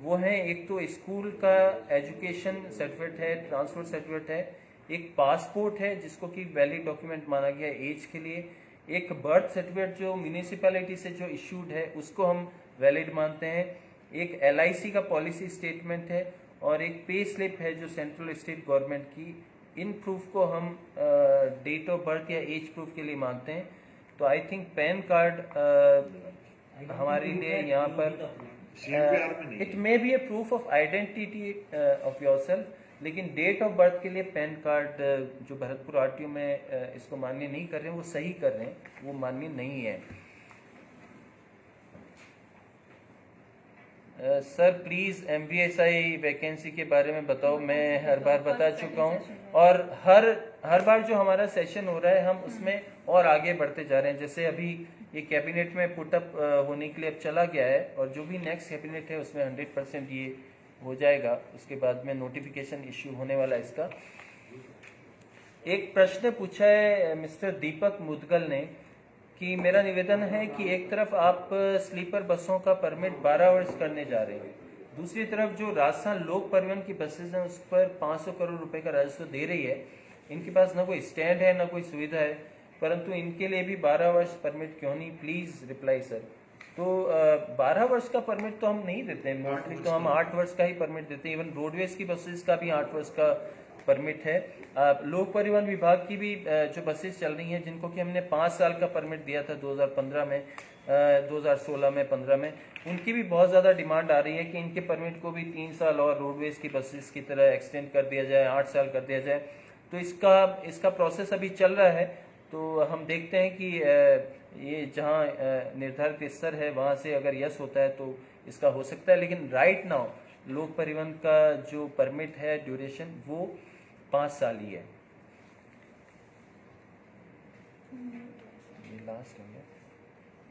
वो हैं एक तो स्कूल का एजुकेशन सर्टिफिकेट है, ट्रांसफर सर्टिफिकेट है, एक पासपोर्ट है जिसको कि वैलिड डॉक्यूमेंट माना गया एज के लिए, एक बर्थ सर्टिफिकेट जो म्यूनिसिपैलिटी से जो इश्यूड है उसको हम वैलिड मानते हैं, एक LIC का पॉलिसी स्टेटमेंट है, और एक पे स्लिप है जो सेंट्रल स्टेट गवर्नमेंट की। इन प्रूफ को हम डेट ऑफ बर्थ या एज प्रूफ के लिए मानते हैं। तो आई थिंक पैन कार्ड हमारे लिए यहाँ पर it may be A proof of identity of yourself, लेकिन डेट ऑफ बर्थ के लिए पैन कार्ड जो भरतपुर आरटीओ में इसको मान्य नहीं कर रहे हैं, वो सही कर रहे हैं, वो मान्य नहीं है। सर प्लीज MVSI वैकेंसी के बारे में बताओ। मैं हर बार बता चुका हूँ, और हर बार जो हमारा सेशन हो रहा है हम उसमें और आगे बढ़ते जा रहे हैं। जैसे अभी ये कैबिनेट में पुटअप होने के लिए अब चला गया है, और जो भी नेक्स्ट कैबिनेट है उसमें 100% ये हो जाएगा। उसके बाद में नोटिफिकेशन इश्यू होने वाला है इसका। एक प्रश्न पूछा है मिस्टर दीपक मुदगल ने कि मेरा निवेदन है कि एक तरफ आप स्लीपर बसों का परमिट 12 वर्ष करने जा रहे हैं, दूसरी तरफ जो राजस्थान लोक परिवहन की बसेज हैं उस पर 500 करोड़ रुपए का राजस्व दे रही है। इनके पास ना कोई स्टैंड है ना कोई सुविधा है, परंतु इनके लिए भी 12 वर्ष परमिट क्यों नहीं? Please reply sir. तो 12 वर्ष का परमिट तो हम नहीं देते हैं, मोस्टली तो हम 8 वर्ष का ही परमिट देते हैं। इवन रोडवेज की बसेज का भी 8 वर्ष का परमिट है। लोक परिवहन विभाग की भी जो बसेस चल रही हैं जिनको कि हमने 5 साल का परमिट दिया था 2015 में, 2016 में, 15 में, उनकी भी बहुत ज़्यादा डिमांड आ रही है कि इनके परमिट को भी 3 साल और रोडवेज की बसेस की तरह एक्सटेंड कर दिया जाए, 8 साल कर दिया जाए। तो इसका प्रोसेस अभी चल रहा है। तो हम देखते हैं कि ये जहाँ निर्धारित स्तर है वहाँ से अगर यस होता है तो इसका हो सकता है, लेकिन राइट नाउ लोक परिवहन का जो परमिट है ड्यूरेशन वो 5 साल ही है। ये लास्ट है।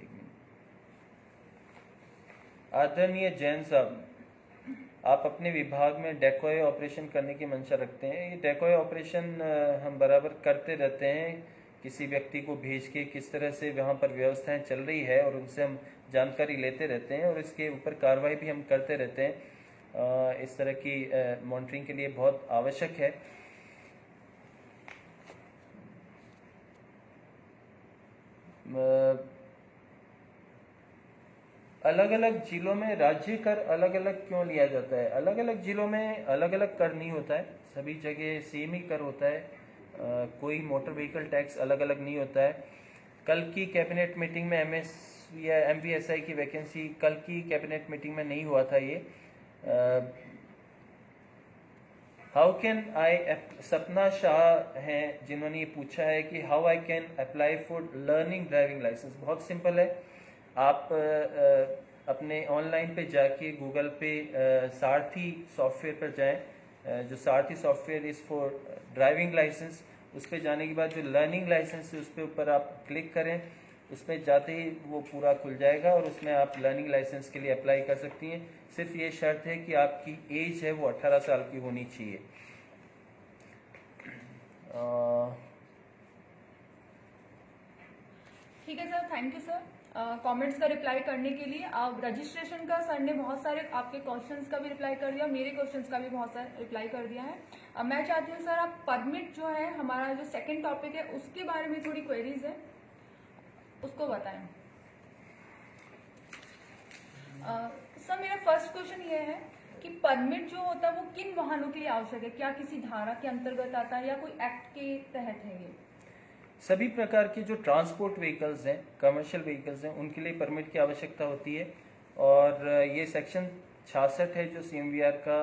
एक मिनट। आदरणीय जैन साहब, आप अपने विभाग में डेकोय ऑपरेशन करने की मंशा रखते हैं। ये डेकोय ऑपरेशन हम बराबर करते रहते हैं, किसी व्यक्ति को भेज के किस तरह से वहाँ पर व्यवस्थाएं चल रही है और उनसे हम जानकारी लेते रहते हैं, और इसके ऊपर कार्रवाई भी हम करते रहते हैं। इस तरह की मॉनिटरिंग के लिए बहुत आवश्यक है। अलग अलग जिलों में राज्य कर अलग अलग क्यों लिया जाता है? अलग अलग जिलों में अलग अलग कर नहीं होता है, सभी जगह सेम ही कर होता है। कोई मोटर व्हीकल टैक्स अलग अलग नहीं होता है। कल की कैबिनेट मीटिंग में MS या MVSI की वैकेंसी कल की कैबिनेट मीटिंग में नहीं हुआ था ये। हाउ कैन आई, सपना शाह हैं जिन्होंने ये पूछा है कि how I can apply for learning driving licence. बहुत सिंपल है, आप अपने ऑनलाइन पे जाके गूगल पे सारथी सॉफ्टवेयर पर जाएं। जो Sarathi software is for driving licence, उस पर जाने के बाद जो लर्निंग लाइसेंस है उस पर ऊपर आप क्लिक करें, उसमें जाते ही वो पूरा खुल जाएगा और उसमें आप लर्निंग लाइसेंस के लिए अप्लाई कर सकती हैं। सिर्फ ये शर्त है कि आपकी एज है वो 18 साल की होनी चाहिए। ठीक है sir, thank you sir comments का रिप्लाई करने के लिए। आप रजिस्ट्रेशन का सर ने बहुत सारे आपके क्वेश्चंस का भी रिप्लाई कर दिया, मेरे क्वेश्चंस का भी बहुत सारे रिप्लाई कर दिया है। मैं चाहती हूँ सर आप परमिट जो है हमारा जो सेकंड टॉपिक है उसके बारे में थोड़ी क्वेरीज है उसको बताएं। सर मेरा फर्स्ट क्वेश्चन ये है कि परमिट जो होता है वो किन वाहनों के लिए आवश्यक है, क्या किसी धारा के अंतर्गत आता है या कोई एक्ट के तहत है ये? सभी प्रकार के जो ट्रांसपोर्ट व्हीकल्स हैं, कमर्शियल व्हीकल्स हैं, उनके लिए परमिट की आवश्यकता होती है। और ये सेक्शन 66 है जो CMVR का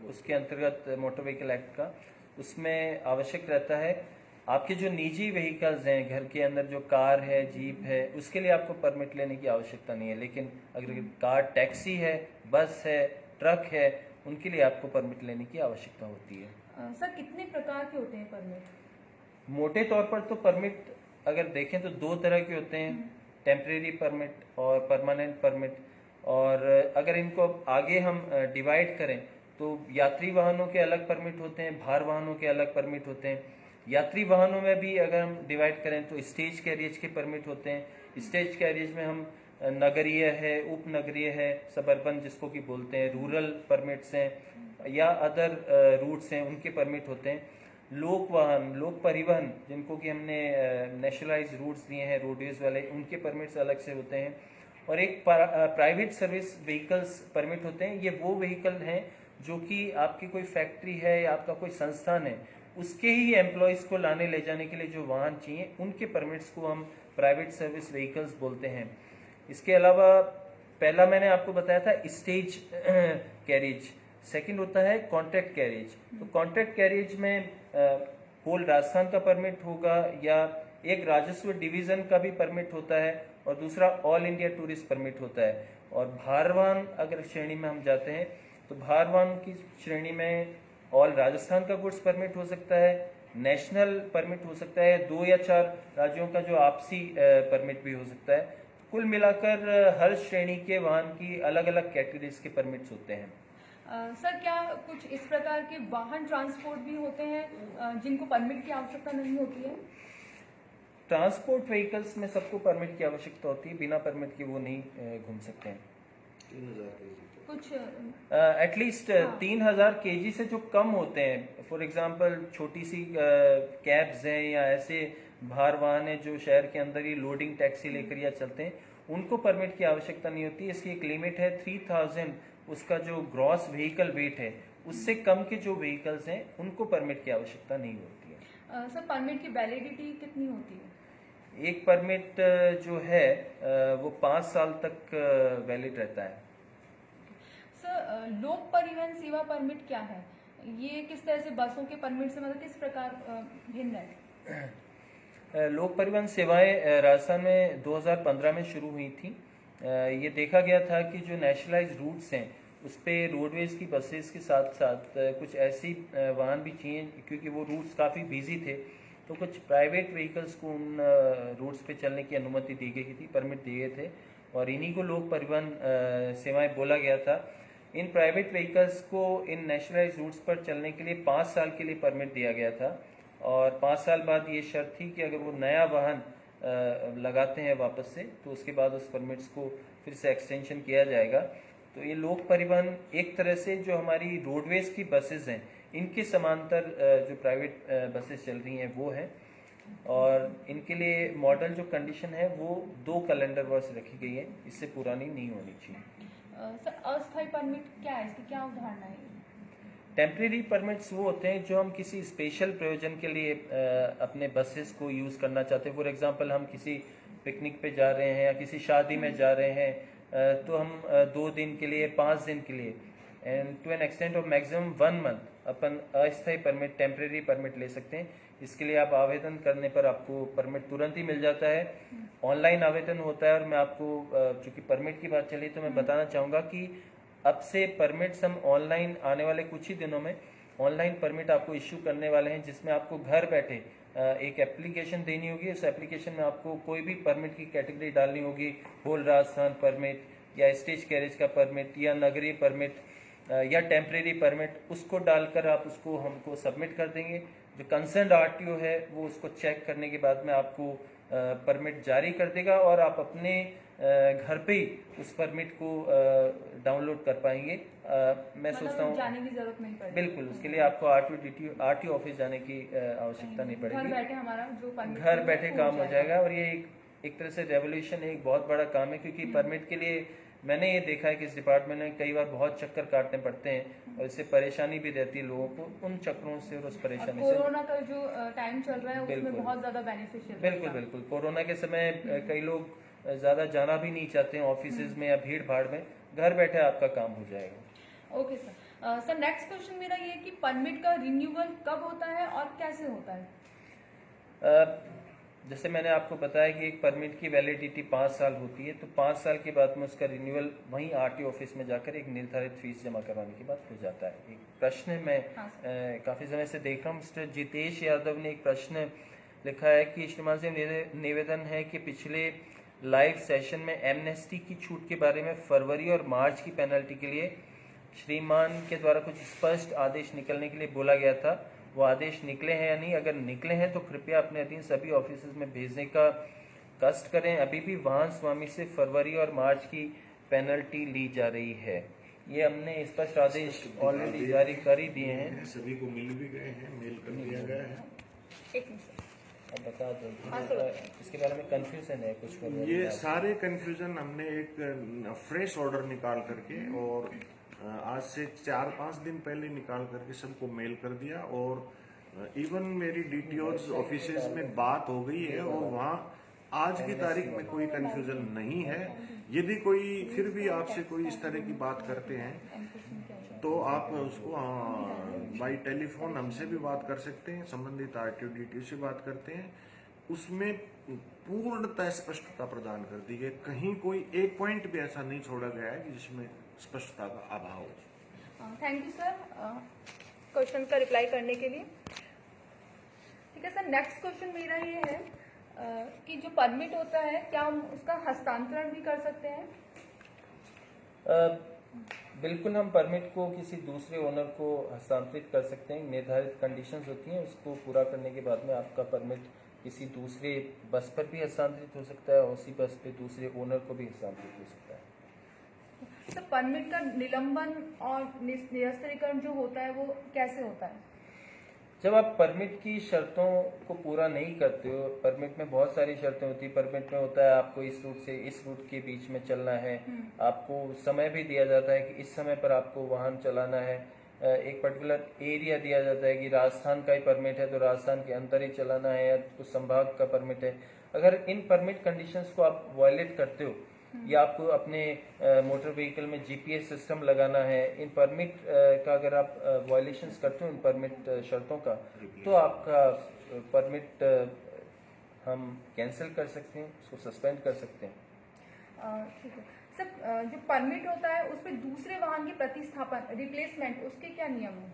उसके अंतर्गत मोटर व्हीकल एक्ट का, उसमें आवश्यक रहता है। आपके जो निजी व्हीकल्स हैं, घर के अंदर जो कार है, जीप है, उसके लिए आपको परमिट लेने की आवश्यकता नहीं है। लेकिन अगर कार, टैक्सी है, बस है, ट्रक है, उनके लिए आपको परमिट लेने की आवश्यकता होती है। सर कितने प्रकार के होते हैं परमिट? मोटे तौर पर तो परमिट अगर देखें तो दो तरह के होते हैं, टेम्परेरी परमिट और परमानेंट परमिट। और अगर इनको आगे हम डिवाइड करें तो यात्री वाहनों के अलग परमिट होते हैं, भार वाहनों के अलग परमिट होते हैं। यात्री वाहनों में भी अगर हम डिवाइड करें तो स्टेज कैरियज के परमिट होते हैं। स्टेज कैरियज में हम नगरीय है, उपनगरीय है, सबअर्बन जिसको कि बोलते हैं, रूरल परमिट्स हैं या अदर रूट्स हैं, उनके परमिट होते हैं। लोक वाहन, लोक परिवहन जिनको कि हमने नेशनलाइज रूट्स दिए हैं रोडवेज वाले, उनके परमिट्स अलग से होते हैं। और एक प्राइवेट सर्विस व्हीकल्स परमिट होते हैं। ये वो व्हीकल हैं जो कि आपकी कोई फैक्ट्री है या आपका कोई संस्थान है, उसके ही एम्प्लॉयज को लाने ले जाने के लिए जो वाहन चाहिए, उनके परमिट्स को हम प्राइवेट सर्विस व्हीकल्स बोलते हैं। इसके अलावा पहला मैंने आपको बताया था स्टेज कैरिज, सेकंड होता है कॉन्ट्रैक्ट कैरिज। तो कॉन्ट्रैक्ट कैरिज में होल राजस्थान का परमिट होगा या एक राजस्व डिवीजन का भी परमिट होता है और दूसरा ऑल इंडिया टूरिस्ट परमिट होता है। और भारवाहन अगर श्रेणी में हम जाते हैं तो भारवाहन की श्रेणी में ऑल राजस्थान का गुड्स परमिट हो सकता है, नेशनल परमिट हो सकता है, 2 या 4 राज्यों का जो आपसी परमिट भी हो सकता है। कुल मिलाकर हर श्रेणी के वाहन की अलग अलग कैटेगरीज के परमिट्स होते हैं। सर क्या कुछ इस प्रकार के वाहन ट्रांसपोर्ट भी होते हैं जिनको परमिट की आवश्यकता नहीं होती है? ट्रांसपोर्ट व्हीकल्स में सबको परमिट की आवश्यकता होती है, बिना परमिट के वो नहीं घूम सकते हैं। 3000 कुछ एटलीस्ट 3000 kg से जो कम होते हैं, फॉर एग्जांपल छोटी सी कैब्स हैं या ऐसे भार वाहन है जो शहर के अंदर ही लोडिंग टैक्सी लेकर या चलते हैं, उनको परमिट की आवश्यकता नहीं होती। इसकी एक लिमिट है 3000, उसका जो ग्रॉस व्हीकल वेट है, उससे कम के जो व्हीकल्स हैं उनको परमिट की आवश्यकता नहीं होती है। सर परमिट की वैलिडिटी कितनी होती है? एक परमिट जो है वो 5 साल तक वैलिड रहता है। सर लोक परिवहन सेवा परमिट क्या है? ये किस तरह से बसों के परमिट से मतलब किस प्रकार भिन्न है? लोक परिवहन सेवाएं राजस्थान में 2015 में शुरू हुई थी। ये देखा गया था कि जो नेशनलाइज रूट्स हैं उस पे रोडवेज की बसेस के साथ साथ कुछ ऐसी वाहन भी चाहिए, क्योंकि वो रूट्स काफ़ी बिजी थे, तो कुछ प्राइवेट व्हीकल्स को उन रूट्स पे चलने की अनुमति दी गई थी, परमिट दिए थे, और इन्हीं को लोक परिवहन सेवाएं बोला गया था। इन प्राइवेट व्हीकल्स को इन नेशनलाइज रूट्स पर चलने के लिए 5 साल के लिए परमिट दिया गया था। और 5 साल बाद ये शर्त थी कि अगर वो नया वाहन लगाते हैं वापस से, तो उसके बाद उस परमिट्स को फिर से एक्सटेंशन किया जाएगा। तो ये लोक परिवहन एक तरह से जो हमारी रोडवेज की बसेस हैं, इनके समांतर जो प्राइवेट बसेस चल रही हैं वो हैं। और इनके लिए मॉडल जो कंडीशन है वो 2 कैलेंडर वर्ष रखी गई है, इससे पुरानी नहीं होनी चाहिए। सर अस्थायी परमिट क्या है, इसकी क्या अवधारणा है? टेम्परेरी परमिट्स वो होते हैं जो हम किसी स्पेशल प्रयोजन के लिए अपने बसेस को यूज़ करना चाहते हैं। फॉर एग्जांपल हम किसी पिकनिक पे जा रहे हैं या किसी शादी में जा रहे हैं, तो हम 2 दिन के लिए, 5 दिन के लिए, and to an extent of maximum 1 month अपन अस्थायी परमिट, टेम्परेरी परमिट ले सकते हैं। इसके लिए आप आवेदन करने पर आपको परमिट तुरंत ही मिल जाता है। ऑनलाइन आवेदन होता है। और मैं आपको चूंकि परमिट की बात चली तो मैं बताना चाहूँगा कि अब से परमिट्स हम ऑनलाइन आने वाले कुछ ही दिनों में ऑनलाइन परमिट आपको इश्यू करने वाले हैं, जिसमें आपको घर बैठे एक एप्लीकेशन देनी होगी। उस एप्लीकेशन में आपको कोई भी परमिट की कैटेगरी डालनी होगी, होल राजस्थान परमिट या स्टेज कैरेज का परमिट या नगरीय परमिट या टेम्परेरी परमिट, उसको डालकर आप उसको हमको सबमिट कर देंगे। जो कंसर्न आरटीओ है वो उसको चेक करने के बाद में आपको परमिट जारी कर देगा और आप अपने घर पे ही उस परमिट को डाउनलोड कर पाएंगे। मैं सोचता हूँ जाने की जरूरत नहीं पड़ेगी। बिल्कुल, उसके लिए आपको आरटीओ ऑफिस जाने की आवश्यकता नहीं घर पड़ेगी। बैठे हमारा जो परमिट घर बैठे काम हो जाएगा। और ये एक तरह से रेवोल्यूशन है, एक बहुत बड़ा काम है, क्योंकि परमिट के लिए मैंने ये देखा है कि इस डिपार्टमेंट में कई बार बहुत चक्कर काटने पड़ते हैं और इससे परेशानी भी रहती है लोगों को, उन चक्करों से और उस परेशानी से। कोरोना का जो टाइम चल रहा है उसमें बिल्कुल। बहुत ज्यादा बेनिफिशियल। बिल्कुल बिल्कुल, कोरोना के समय कई लोग ज़्यादा जाना भी नहीं चाहते हैं ऑफिस में या भीड़ भाड़ में, घर बैठे आपका काम हो जाएगा। Okay sir. Sir next question मेरा ये है कि परमिट का रिन्यूअल कब होता है और कैसे होता है? जैसे मैंने आपको बताया कि एक परमिट की वैलिडिटी 5 साल होती है, तो 5 साल के बाद में उसका रिन्यूअल वहीं आरटीओ ऑफिस में जाकर एक निर्धारित फीस जमा करवाने के बाद हो जाता है। एक प्रश्न मैं काफ़ी समय से देख रहा हूँ, मिस्टर जितेश यादव ने एक प्रश्न लिखा है कि श्रीमान से निवेदन है कि पिछले लाइव सेशन में एमनेस्टी की छूट के बारे में फरवरी और मार्च की पेनल्टी के लिए श्रीमान के द्वारा कुछ स्पष्ट आदेश निकलने के लिए बोला गया था, वो आदेश निकले हैं या नहीं? अगर निकले हैं तो कृपया अपने अधीन सभी ऑफिस में भेजने का कष्ट करें। अभी भी वाहन स्वामी से फरवरी और मार्च की पेनल्टी ली जा रही है। ये हमने स्पष्ट आदेश ऑलरेडी जारी कर ही दिए हैं, सभी को मिल भी गए हैं, मेल कर दिया गया है। एक मिनट। अब बता दो इसके बारे में कंफ्यूजन है कुछ। ये सारे कंफ्यूजन हमने एक फ्रेश ऑर्डर निकाल करके और आज से 4-5 दिन पहले निकाल करके सबको मेल कर दिया और इवन मेरी डीटीओज ऑफिसेज में बात हो गई है और वहाँ आज की तारीख में कोई कंफ्यूजन नहीं है। यदि कोई फिर भी आपसे कोई इस तरह की बात करते हैं तो आप उसको बाई टेलीफोन हमसे भी बात कर सकते हैं, संबंधित आरटीओ डीटीओ से बात करते हैं, उसमें पूर्णतः स्पष्टता प्रदान कर दी गई। कहीं कोई एक पॉइंट भी ऐसा नहीं छोड़ा गया है कि जिसमें स्पष्टता का अभाव हो। थैंक यू सर क्वेश्चन का रिप्लाई करने के लिए। ठीक है सर, नेक्स्ट क्वेश्चन मेरा ये है कि जो परमिट होता है क्या हम उसका हस्तांतरण भी कर सकते हैं? बिल्कुल, हम परमिट को किसी दूसरे ओनर को हस्तांतरित कर सकते हैं। निर्धारित कंडीशंस होती हैं, उसको पूरा करने के बाद में आपका परमिट किसी दूसरे बस पर भी हस्तांतरित हो सकता है और उसी बस पे दूसरे ओनर को भी हस्तांतरित हो सकता है। सर परमिट का निलंबन और निरस्तीकरण जो होता है वो कैसे होता है? जब आप परमिट की शर्तों को पूरा नहीं करते हो, परमिट में बहुत सारी शर्तें होती है। परमिट में होता है आपको इस रूट से इस रूट के बीच में चलना है, आपको समय भी दिया जाता है कि इस समय पर आपको वाहन चलाना है, एक पर्टिकुलर एरिया दिया जाता है कि राजस्थान का ही परमिट है तो राजस्थान के अंदर ही चलाना है या कुछ संभाग का परमिट है। अगर इन परमिट कंडीशंस को आप वायलेट करते हो या आपको अपने मोटर व्हीकल में जीपीएस सिस्टम लगाना है, इन परमिट का अगर आप वायलेशंस करते हो इन परमिट शर्तों का, तो आपका परमिट हम कैंसिल कर सकते हैं, उसको सस्पेंड कर सकते हैं। ठीक है सर, जो परमिट होता है उस पर दूसरे वाहन की प्रतिस्थापन रिप्लेसमेंट उसके क्या नियम है?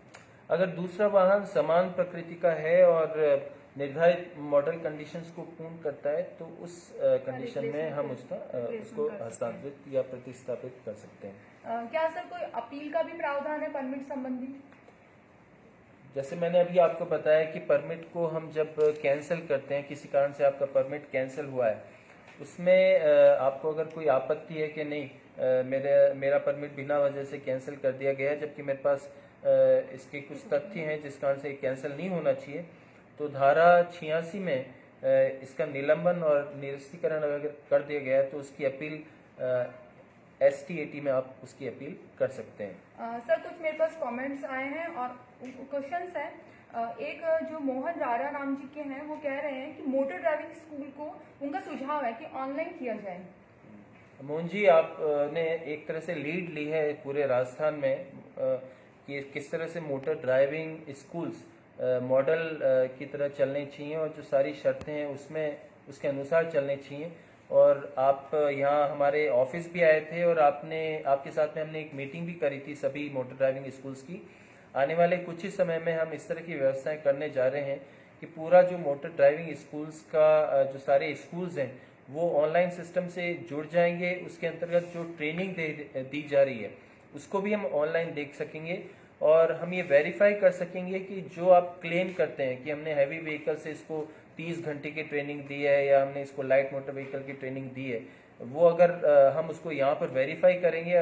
अगर दूसरा वाहन समान प्रकृति का है और निर्धारित मॉडल कंडीशंस को पूर्ण करता है तो उस कंडीशन में हम उसको हस्तांतरित या प्रतिस्थापित कर सकते हैं। क्या सर कोई अपील का भी प्रावधान है परमिट संबंधी? जैसे मैंने अभी आपको बताया कि परमिट को हम जब कैंसिल करते हैं, किसी कारण से आपका परमिट कैंसिल हुआ है, उसमें आपको अगर कोई आपत्ति है कि नहीं मेरा परमिट बिना वजह से कैंसिल कर दिया गया है जबकि मेरे पास इसके कुछ तथ्य हैं जिस कारण से कैंसिल नहीं होना चाहिए, तो धारा 86 में इसका निलंबन और निरस्तीकरण अगर कर दिया गया है तो उसकी अपील STAT में आप उसकी अपील कर सकते हैं। सर कुछ मेरे पास कमेंट्स आए हैं और क्वेश्चंस हैं। एक जो मोहन रारा नाम जी के हैं वो कह रहे हैं कि मोटर ड्राइविंग स्कूल को उनका सुझाव है कि ऑनलाइन किया जाए। मोहन जी, आपने एक तरह से लीड ली है पूरे राजस्थान में कि किस तरह से मोटर ड्राइविंग स्कूल्स मॉडल की तरह चलने चाहिए और जो सारी शर्तें हैं उसमें उसके अनुसार चलने चाहिए। और आप यहाँ हमारे ऑफिस भी आए थे और आपके साथ में हमने एक मीटिंग भी करी थी सभी मोटर ड्राइविंग स्कूल्स की। आने वाले कुछ ही समय में हम इस तरह की व्यवस्थाएं करने जा रहे हैं कि पूरा जो मोटर ड्राइविंग स्कूल्स का जो सारे स्कूल्स हैं वो ऑनलाइन सिस्टम से जुड़ जाएंगे। उसके अंतर्गत जो ट्रेनिंग दी जा रही है उसको भी हम ऑनलाइन देख सकेंगे और हम ये वेरीफाई कर सकेंगे कि जो आप क्लेम करते हैं कि हमने हैवी व्हीकल से इसको 30 घंटे की ट्रेनिंग दी है या हमने इसको लाइट मोटर व्हीकल की ट्रेनिंग दी है, वो अगर हम उसको यहाँ पर वेरीफाई करेंगे,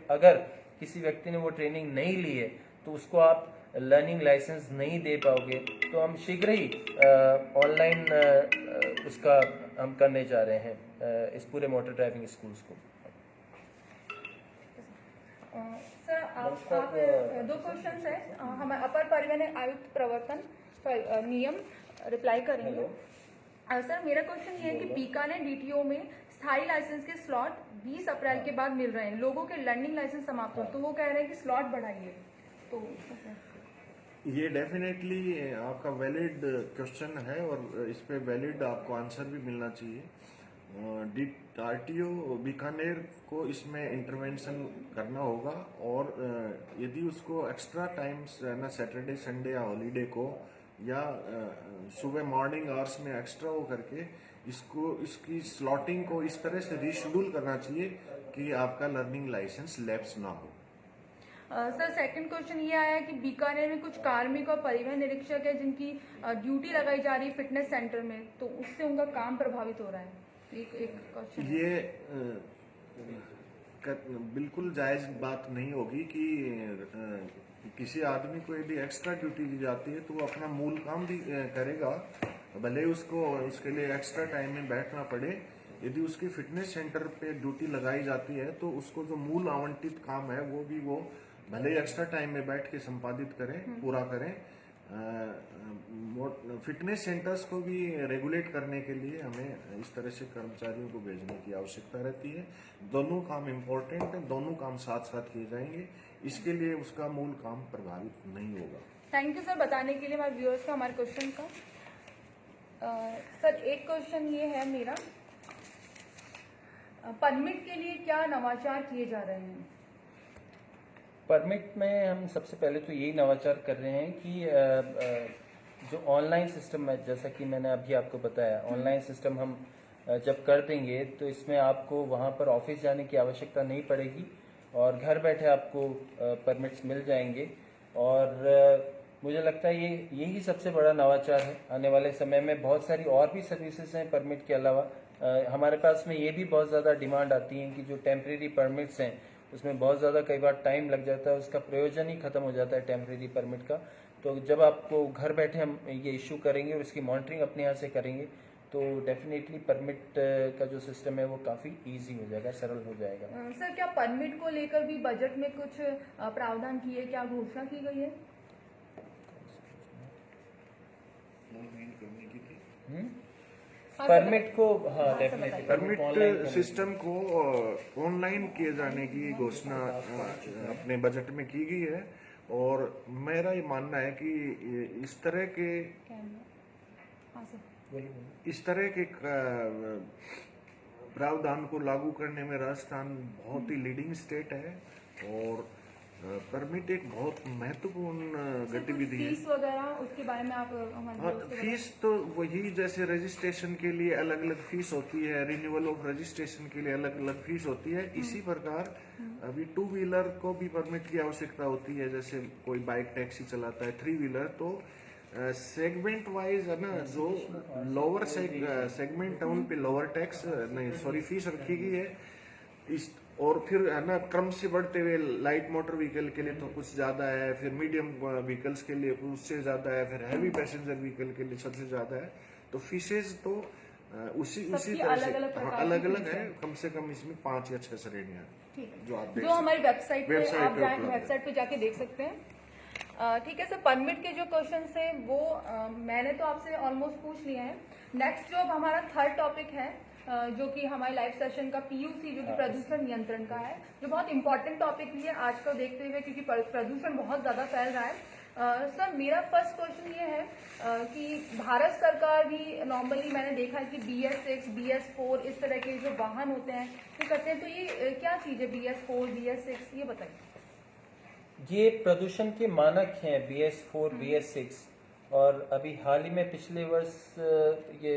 अगर किसी व्यक्ति ने वो ट्रेनिंग नहीं ली है तो उसको आप लर्निंग लाइसेंस नहीं दे पाओगे। तो हम शीघ्र ही ऑनलाइन उसका हम करने जा रहे हैं इस पूरे मोटर ड्राइविंग स्कूल्स को। सर आप दो क्वेश्चन है हमारे अपर परिवहन आयुक्त प्रवर्तन नियम रिप्लाई करेंगे। सर मेरा क्वेश्चन ये है कि बीकानेर डीटीओ में स्थायी लाइसेंस के स्लॉट 20 अप्रैल के बाद मिल रहे हैं, लोगों के लर्निंग लाइसेंस समाप्त हो, तो वो कह रहे हैं कि स्लॉट बढ़ाइए, तो ये डेफिनेटली आपका वैलिड क्वेश्चन है और इस पे वैलिड आपको आंसर भी मिलना चाहिए। आरटीओ बीकानेर को इसमें इंटरवेंशन करना होगा और यदि उसको एक्स्ट्रा टाइम्स ना सैटरडे संडे या हॉलीडे को या सुबह मॉर्निंग आवर्स में एक्स्ट्रा हो करके इसकी स्लॉटिंग को इस तरह से रीशेड्यूल करना चाहिए कि आपका लर्निंग लाइसेंस लैप्स ना हो। सर सेकंड क्वेश्चन ये आया है कि बीकानेर में कुछ कार्मिक और परिवहन निरीक्षक है जिनकी ड्यूटी लगाई जा रही है फिटनेस सेंटर में, तो उससे उनका काम प्रभावित हो रहा है। एक क्वेश्चन ये बिल्कुल जायज बात नहीं होगी कि किसी आदमी को यदि एक्स्ट्रा ड्यूटी दी जाती है तो वो अपना मूल काम भी करेगा, भले उसको उसके लिए एक्स्ट्रा टाइम में बैठना पड़े। यदि उसकी फिटनेस सेंटर पे ड्यूटी लगाई जाती है तो उसको जो मूल आवंटित काम है वो भी वो भले एक्स्ट्रा टाइम में बैठ के संपादित करें, पूरा करें। फिटनेस सेंटर्स को भी रेगुलेट करने के लिए हमें इस तरह से कर्मचारियों को भेजने की आवश्यकता रहती है। दोनों काम इम्पोर्टेंट है, दोनों काम साथ साथ किए जाएंगे, इसके लिए उसका मूल काम प्रभावित नहीं होगा। थैंक यू सर बताने के लिए हमारे व्यूअर्स का हमारे क्वेश्चन का। सर एक क्वेश्चन ये है मेरा, परमिट के लिए क्या नवाचार किए जा रहे हैं? परमिट में हम सबसे पहले तो यही नवाचार कर रहे हैं कि जो ऑनलाइन सिस्टम है, जैसा कि मैंने अभी आपको बताया, ऑनलाइन सिस्टम हम जब कर देंगे तो इसमें आपको वहाँ पर ऑफिस जाने की आवश्यकता नहीं पड़ेगी और घर बैठे आपको परमिट्स मिल जाएंगे। और मुझे लगता है यही सबसे बड़ा नवाचार है। आने वाले समय में बहुत सारी और भी सर्विसेज हैं परमिट के अलावा। हमारे पास में ये भी बहुत ज़्यादा डिमांड आती है कि जो टेम्परेरी परमिट्स हैं उसमें बहुत ज़्यादा कई बार टाइम लग जाता है, उसका प्रयोजन ही खत्म हो जाता है टेम्परेरी परमिट का। तो जब आपको घर बैठे हम ये इशू करेंगे और इसकी मॉनिटरिंग अपने यहाँ से करेंगे तो डेफिनेटली परमिट का जो सिस्टम है वो काफ़ी इजी हो जाएगा, सरल हो जाएगा। सर क्या परमिट को लेकर भी बजट में कुछ प्रावधान किए, क्या घोषणा की गई है? परमिट को डेफिनेटली परमिट सिस्टम को ऑनलाइन किए जाने की घोषणा अपने बजट में की गई है और मेरा ये मानना है कि इस तरह के प्रावधान को लागू करने में राजस्थान बहुत ही लीडिंग स्टेट है और परमिट एक बहुत महत्वपूर्ण गतिविधि है। फीस वगैरह उसके बारे में आप हमारे फीस तो वही, जैसे रजिस्ट्रेशन के लिए अलग अलग फीस होती है, रिन्यूअल ऑफ रजिस्ट्रेशन के लिए अलग अलग फीस होती है, इसी प्रकार अभी 2 व्हीलर को भी परमिट की आवश्यकता होती है। जैसे कोई बाइक टैक्सी चलाता है 3 व्हीलर, तो सेगमेंट वाइज है ना, जो लोअर सेगमेंट है उन पे लोअर टैक्स नहीं सॉरी फीस रखी गई है। इस और फिर है ना क्रम से बढ़ते हुए लाइट मोटर व्हीकल के लिए तो कुछ ज्यादा है, फिर मीडियम व्हीकल्स के लिए उससे ज्यादा है, फिर हैवी पैसेंजर व्हीकल के लिए सबसे ज्यादा है। तो फीसेज तो उसी तरह से अलग अलग है, कम से कम इसमें 5 या 6 श्रेणियां जो हमारी वेबसाइट पे जाके देख सकते हैं। ठीक है सर, परमिट के जो क्वेश्चन थे वो मैंने तो आपसे ऑलमोस्ट पूछ लिए हैं। नेक्स्ट जो अब हमारा थर्ड टॉपिक है जो कि हमारे लाइव सेशन का पीयूसी जो कि प्रदूषण नियंत्रण का है, जो बहुत इंपॉर्टेंट टॉपिक भी है आज को देखते हुए क्योंकि प्रदूषण बहुत ज्यादा फैल रहा है। सर मेरा फर्स्ट क्वेश्चन ये है कि भारत सरकार भी नॉर्मली मैंने देखा है कि BS6, BS4 इस तरह के जो वाहन होते हैं वो करते हैं, तो ये क्या चीज है BS4, BS6, ये बताइए। ये प्रदूषण के मानक हैं BS4, BS6 और अभी हाल ही में पिछले वर्ष ये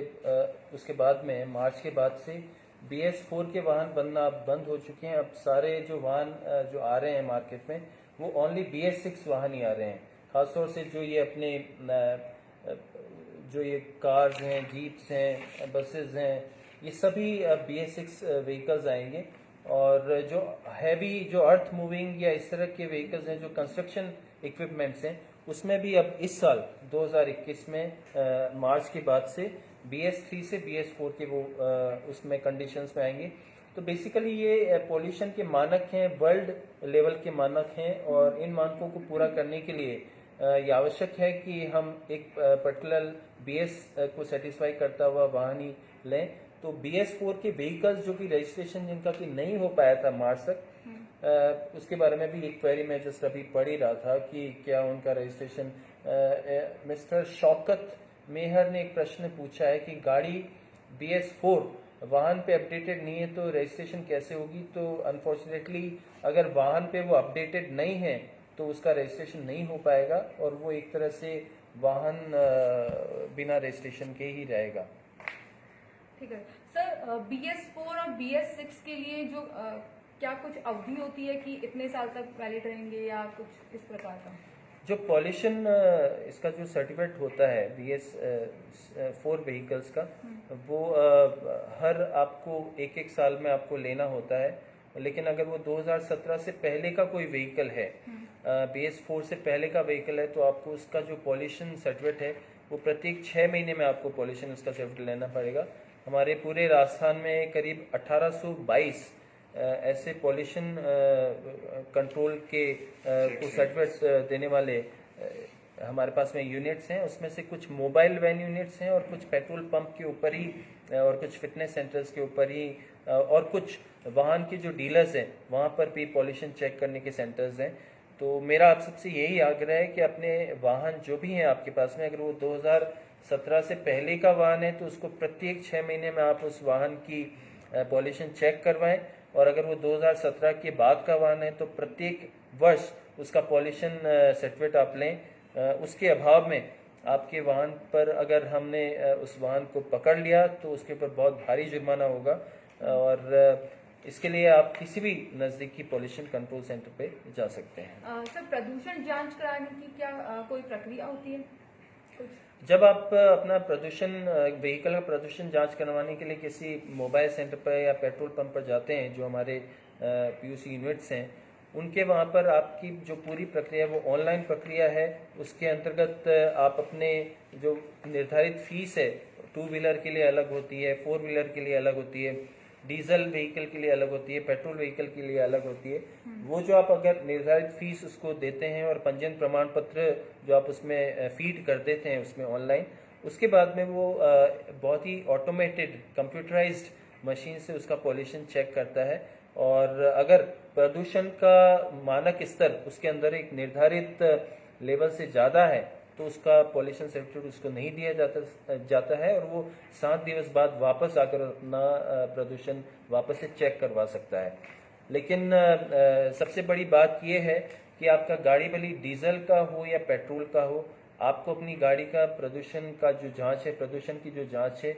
उसके बाद में मार्च के बाद से BS4 के वाहन बनना बंद हो चुके हैं। अब सारे जो वाहन जो आ रहे हैं मार्केट में वो ओनली BS6 वाहन ही आ रहे हैं। खासतौर से जो ये अपने जो ये कार्स हैं, जीप्स हैं, बसेस हैं, ये सभी BS6 व्हीकल्स आएंगे। और जो हैवी जो अर्थ मूविंग या इस तरह के व्हीकल्स हैं, जो कंस्ट्रक्शन इक्विपमेंट्स हैं, उसमें भी अब इस साल 2021 में मार्च के बाद से BS3 से BS4 के वो उसमें कंडीशंस में आएंगे। तो बेसिकली ये पोल्यूशन के मानक हैं, वर्ल्ड लेवल के मानक हैं, और इन मानकों को पूरा करने के लिए ये आवश्यक है कि हम एक पर्टिकुलर BS को सेटिस्फाई करता हुआ वाहन ही लें। तो BS4 के व्हीकल्स जो कि रजिस्ट्रेशन जिनका कि नहीं हो पाया था मार्च तक, उसके बारे में भी एक क्वेरी मैं जस्ट अभी पढ़ ही रहा था कि क्या उनका रजिस्ट्रेशन, मिस्टर शौकत मेहर ने एक प्रश्न पूछा है कि गाड़ी BS4 वाहन पे अपडेटेड नहीं है तो रजिस्ट्रेशन कैसे होगी। तो अनफॉर्चुनेटली अगर वाहन पे वो अपडेटेड नहीं है तो उसका रजिस्ट्रेशन नहीं हो पाएगा, और वो एक तरह से वाहन बिना रजिस्ट्रेशन के ही रहेगा। ठीक है सर, BS4 और BS6 के लिए जो क्या कुछ अवधि होती है कि इतने साल तक वैलिड रहेंगे या कुछ इस प्रकार का? जो पॉल्यूशन इसका जो सर्टिफिकेट होता है BS4 व्हीकल्स का, वो हर आपको एक साल में आपको लेना होता है। लेकिन अगर वो 2017 से पहले का कोई व्हीकल है, BS4 से पहले का व्हीकल है, तो आपको उसका जो पॉल्यूशन सर्टिफिकेट है वो प्रत्येक 6 महीने में आपको पॉल्यूशन उसका सर्टिफिकेट लेना पड़ेगा। हमारे पूरे राजस्थान में करीब 1822 ऐसे पॉल्यूशन कंट्रोल के को सर्टिफिकेट देने वाले हमारे पास में यूनिट्स हैं। उसमें से कुछ मोबाइल वैन यूनिट्स हैं, और कुछ पेट्रोल पंप के ऊपर ही, और कुछ फिटनेस सेंटर्स के ऊपर ही, और कुछ वाहन के जो डीलर्स हैं वहाँ पर भी पॉल्यूशन चेक करने के सेंटर्स हैं। तो मेरा आप सबसे यही आग्रह है कि अपने वाहन जो भी हैं आपके पास में, अगर वो 2017 से पहले का वाहन है तो उसको प्रत्येक 6 महीने में आप उस वाहन की पॉल्यूशन चेक करवाएं, और अगर वो 2017 के बाद का वाहन है तो प्रत्येक वर्ष उसका पॉल्यूशन सर्टिफिकेट आप लें। उसके अभाव में आपके वाहन पर अगर हमने उस वाहन को पकड़ लिया तो उसके ऊपर बहुत भारी जुर्माना होगा, और इसके लिए आप किसी भी नज़दीकी पॉल्यूशन कंट्रोल सेंटर पे जा सकते हैं। सर, प्रदूषण जांच कराने की क्या कोई प्रक्रिया होती है कुछ? जब आप अपना प्रदूषण व्हीकल का प्रदूषण जांच करवाने के लिए किसी मोबाइल सेंटर पर या पेट्रोल पंप पर जाते हैं, जो हमारे PUC यूनिट्स हैं, उनके वहाँ पर आपकी जो पूरी प्रक्रिया वो ऑनलाइन प्रक्रिया है। उसके अंतर्गत आप अपने जो निर्धारित फीस है, 2 व्हीलर के लिए अलग होती है, 4 व्हीलर के लिए अलग होती है, डीजल व्हीकल के लिए अलग होती है, पेट्रोल व्हीकल के लिए अलग होती है। वो जो आप अगर निर्धारित फीस उसको देते हैं और पंजीयन प्रमाण पत्र जो आप उसमें फीड कर देते हैं उसमें ऑनलाइन, उसके बाद में वो बहुत ही ऑटोमेटेड कंप्यूटराइज्ड मशीन से उसका पॉल्यूशन चेक करता है, और अगर प्रदूषण का मानक स्तर उसके अंदर एक निर्धारित लेवल से ज़्यादा है तो उसका पॉल्यूशन सर्टिफिकेट उसको नहीं दिया जाता है, और वो 7 दिवस बाद वापस आकर अपना प्रदूषण वापस से चेक करवा सकता है। लेकिन सबसे बड़ी बात यह है कि आपका गाड़ी भले डीजल का हो या पेट्रोल का हो, आपको अपनी गाड़ी का प्रदूषण का जो जांच है, प्रदूषण की जो जांच है,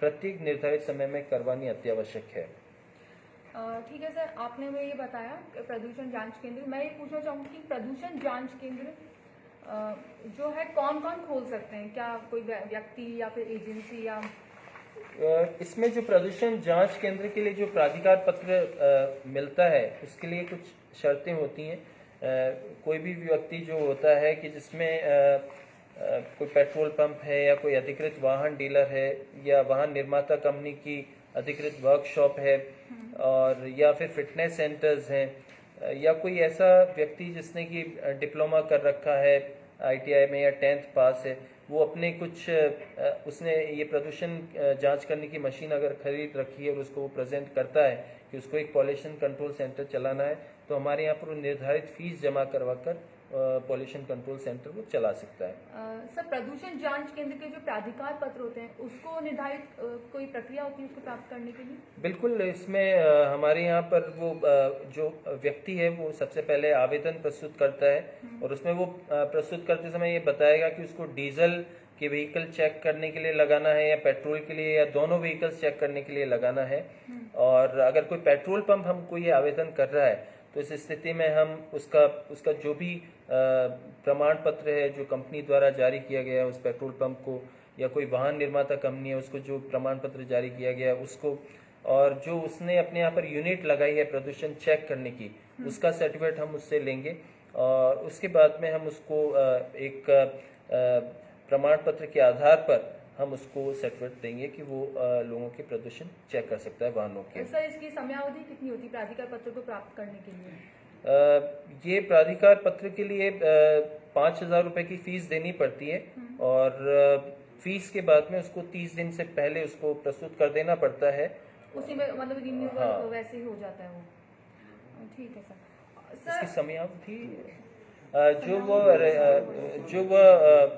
प्रत्येक निर्धारित समय में करवानी अत्यावश्यक है। ठीक है सर, आपने मुझे ये बताया प्रदूषण जांच केंद्र। मैं ये पूछना चाहूँगी कि प्रदूषण जांच केंद्र जो है कौन कौन खोल सकते हैं? क्या कोई व्यक्ति या फिर एजेंसी या? इसमें जो प्रदूषण जांच केंद्र के लिए जो प्राधिकार पत्र मिलता है उसके लिए कुछ शर्तें होती हैं। कोई भी व्यक्ति जो होता है कि जिसमें कोई पेट्रोल पंप है या कोई अधिकृत वाहन डीलर है या वाहन निर्माता कंपनी की अधिकृत वर्कशॉप है, और या फिर फिटनेस सेंटर्स हैं, या कोई ऐसा व्यक्ति जिसने कि डिप्लोमा कर रखा है ITI में या 10th पास है, वो अपने कुछ उसने ये प्रदूषण जांच करने की मशीन अगर खरीद रखी है और उसको वो प्रेजेंट करता है कि उसको एक पॉल्यूशन कंट्रोल सेंटर चलाना है, तो हमारे यहाँ पर निर्धारित फीस जमा करवाकर पॉल्यूशन कंट्रोल सेंटर को चला सकता है। सर, प्रदूषण जांच केंद्र के जो प्राधिकार पत्र होते हैं उसको निर्धारित कोई प्रक्रिया होती है उसको प्राप्त करने के लिए? बिल्कुल, इसमें हमारे यहाँ पर वो जो व्यक्ति है वो सबसे पहले आवेदन प्रस्तुत करता है, और उसमें वो प्रस्तुत करते समय ये बताएगा कि उसको डीजल के व्हीकल चेक करने के लिए लगाना है या पेट्रोल के लिए, या दोनों व्हीकल्स चेक करने के लिए लगाना है। और अगर कोई पेट्रोल पंप हमको ये आवेदन कर रहा है तो इस स्थिति में हम उसका जो भी प्रमाण पत्र है जो कंपनी द्वारा जारी किया गया है उस पेट्रोल पंप को, या कोई वाहन निर्माता कंपनी है उसको जो प्रमाण पत्र जारी किया गया है उसको, और जो उसने अपने यहाँ पर यूनिट लगाई है प्रदूषण चेक करने की, उसका सर्टिफिकेट हम उससे लेंगे, और उसके बाद में हम उसको एक प्रमाण पत्र के आधार पर हम उसको सर्टिफिकेट देंगे कि वो लोगों के प्रदूषण चेक कर सकता है वाहनों के। सर इसकी समयावधि कितनी होती है प्राधिकार पत्र को प्राप्त करने के लिए? ये प्राधिकार पत्र के लिए 5,000 रुपए की फीस देनी पड़ती है और फीस के बाद में उसको 30 दिन से पहले उसको प्रस्तुत कर देना पड़ता है। उसी में मतलब रिन्यूअल हाँ। वैसे ही हो जाता है वो। ठीक है सर। इसकी समयावधि जो वो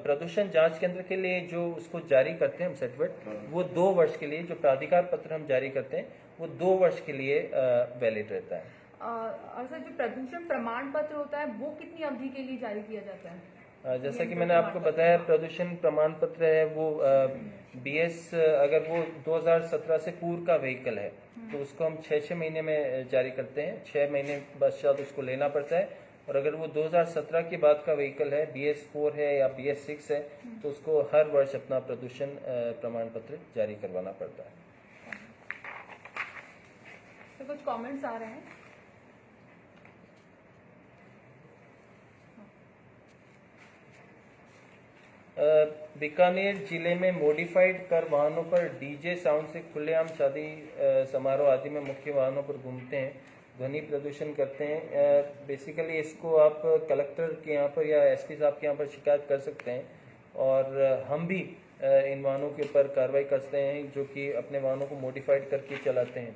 प्रदूषण जांच केंद्र के लिए जो उसको जारी करते हैं हम सर्टिफिकेट, वो 2 वर्ष के लिए, जो प्राधिकार पत्र हम जारी करते हैं वो 2 वर्ष के लिए वैलिड रहता है। और सर जो प्रदूषण प्रमाण पत्र होता है वो कितनी अवधि के लिए जारी किया जाता है? जैसा कि मैंने आपको बताया, प्रदूषण प्रमाण पत्र है वो BS, अगर वो 2017 से पूर्व का व्हीकल है तो उसको हम 6 महीने में जारी करते हैं। 6 महीने पश्चात उसको लेना पड़ता है। और अगर वो 2017 के बाद का व्हीकल है, BS4 है या BS6 है, तो उसको हर वर्ष अपना प्रदूषण प्रमाण पत्र जारी करवाना पड़ता है। तो कुछ कमेंट्स आ रहे हैं। बीकानेर जिले में मॉडिफाइड कर वाहनों पर डीजे साउंड से खुलेआम शादी समारोह आदि में मुख्य वाहनों पर घूमते हैं, ध्वनि प्रदूषण करते हैं। बेसिकली इसको आप कलेक्टर के यहाँ पर या SP साहब के यहाँ पर शिकायत कर सकते हैं और हम भी इन वाहनों के ऊपर कार्रवाई करते हैं जो कि अपने वाहनों को मॉडिफाइड करके चलाते हैं।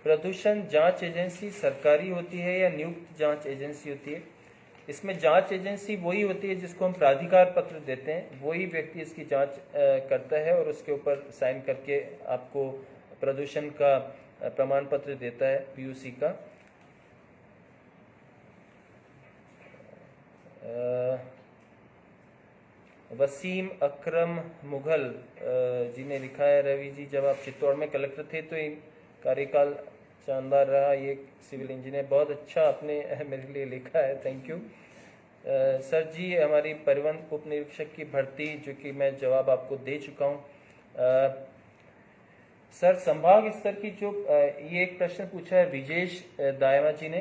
प्रदूषण जांच एजेंसी सरकारी होती है या नियुक्त जांच एजेंसी होती है? इसमें जांच एजेंसी वही होती है जिसको हम प्राधिकार पत्र देते हैं, वही व्यक्ति इसकी जांच करता है और उसके ऊपर साइन करके आपको प्रदूषण का प्रमाण पत्र देता है PUC का। वसीम अकरम मुगल जी ने लिखा है, रवि जी जब आप चित्तौड़ में कलेक्टर थे तो ये कार्यकाल शानदार रहा, ये सिविल इंजीनियर, बहुत अच्छा आपने मेरे लिए लिखा है, थैंक यू। सर जी हमारी परिवहन उप निरीक्षक की भर्ती, जो कि मैं जवाब आपको दे चुका हूँ। सर संभाग स्तर की जो ये एक प्रश्न पूछा है विजेश दायमा जी ने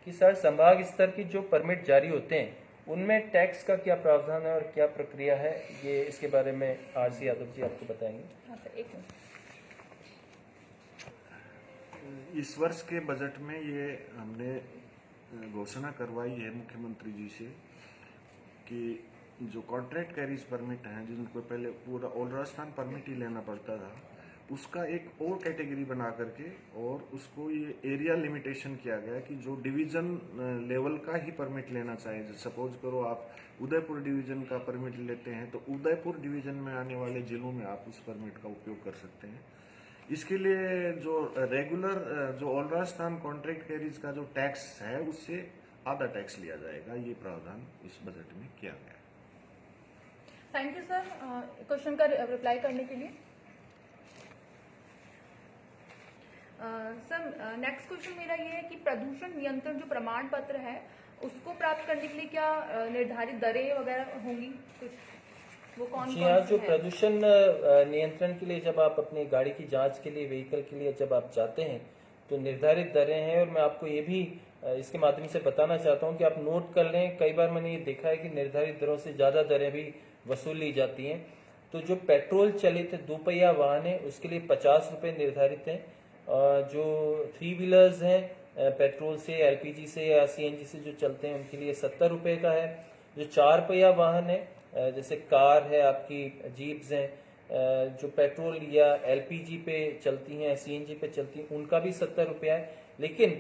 कि सर संभाग स्तर की जो परमिट जारी होते हैं उनमें टैक्स का क्या प्रावधान है और क्या प्रक्रिया है, ये इसके बारे में RC यादव जी आपको बताएंगे। हाँ सर, एक मिनट। इस वर्ष के बजट में ये हमने घोषणा करवाई है मुख्यमंत्री जी से कि जो कॉन्ट्रैक्ट कैरीज परमिट हैं, जिनको पहले पूरा ऑल राजस्थान परमिट ही लेना पड़ता था, उसका एक और कैटेगरी बना करके और उसको ये एरिया लिमिटेशन किया गया कि जो डिवीजन लेवल का ही परमिट लेना चाहिए। सपोज करो आप उदयपुर डिवीजन का परमिट लेते हैं तो उदयपुर डिवीजन में आने वाले जिलों में आप उस परमिट का उपयोग कर सकते हैं। इसके लिए जो रेगुलर जो ऑल राजस्थान कॉन्ट्रैक्ट कैरीज का जो टैक्स है उससे आधा टैक्स लिया जाएगा, ये प्रावधान इस बजट में किया गया है। थैंक यू सर क्वेश्चन का रिप्लाई करने के लिए। सर नेक्स्ट क्वेश्चन मेरा ये है कि प्रदूषण नियंत्रण जो प्रमाण पत्र है उसको प्राप्त करने के लिए क्या निर्धारित दरें वगैरह होंगी कुछ, वो कौन जी कौन हाँ, सी जो हैं? प्रदूषण नियंत्रण के लिए जब आप अपनी गाड़ी की जांच के लिए, व्हीकल के लिए जब आप जाते हैं तो निर्धारित दरें हैं। और मैं आपको ये भी इसके माध्यम से बताना चाहता हूँ कि आप नोट कर लें, कई बार मैंने ये देखा है कि निर्धारित दरों से ज़्यादा दरें भी वसूल ली जाती हैं। तो जो पेट्रोल चलित 2 पहिया वाहन है उसके लिए 50 रुपये निर्धारित हैं। जो 3 व्हीलर्स हैं पेट्रोल से, LPG से या CNG से जो चलते हैं उनके लिए 70 रुपये का है। जो 4 पहिया वाहन है जैसे कार है, आपकी जीप्स हैं जो पेट्रोल या LPG पे चलती हैं, CNG पे चलती हैं, उनका भी 70 रुपया है। लेकिन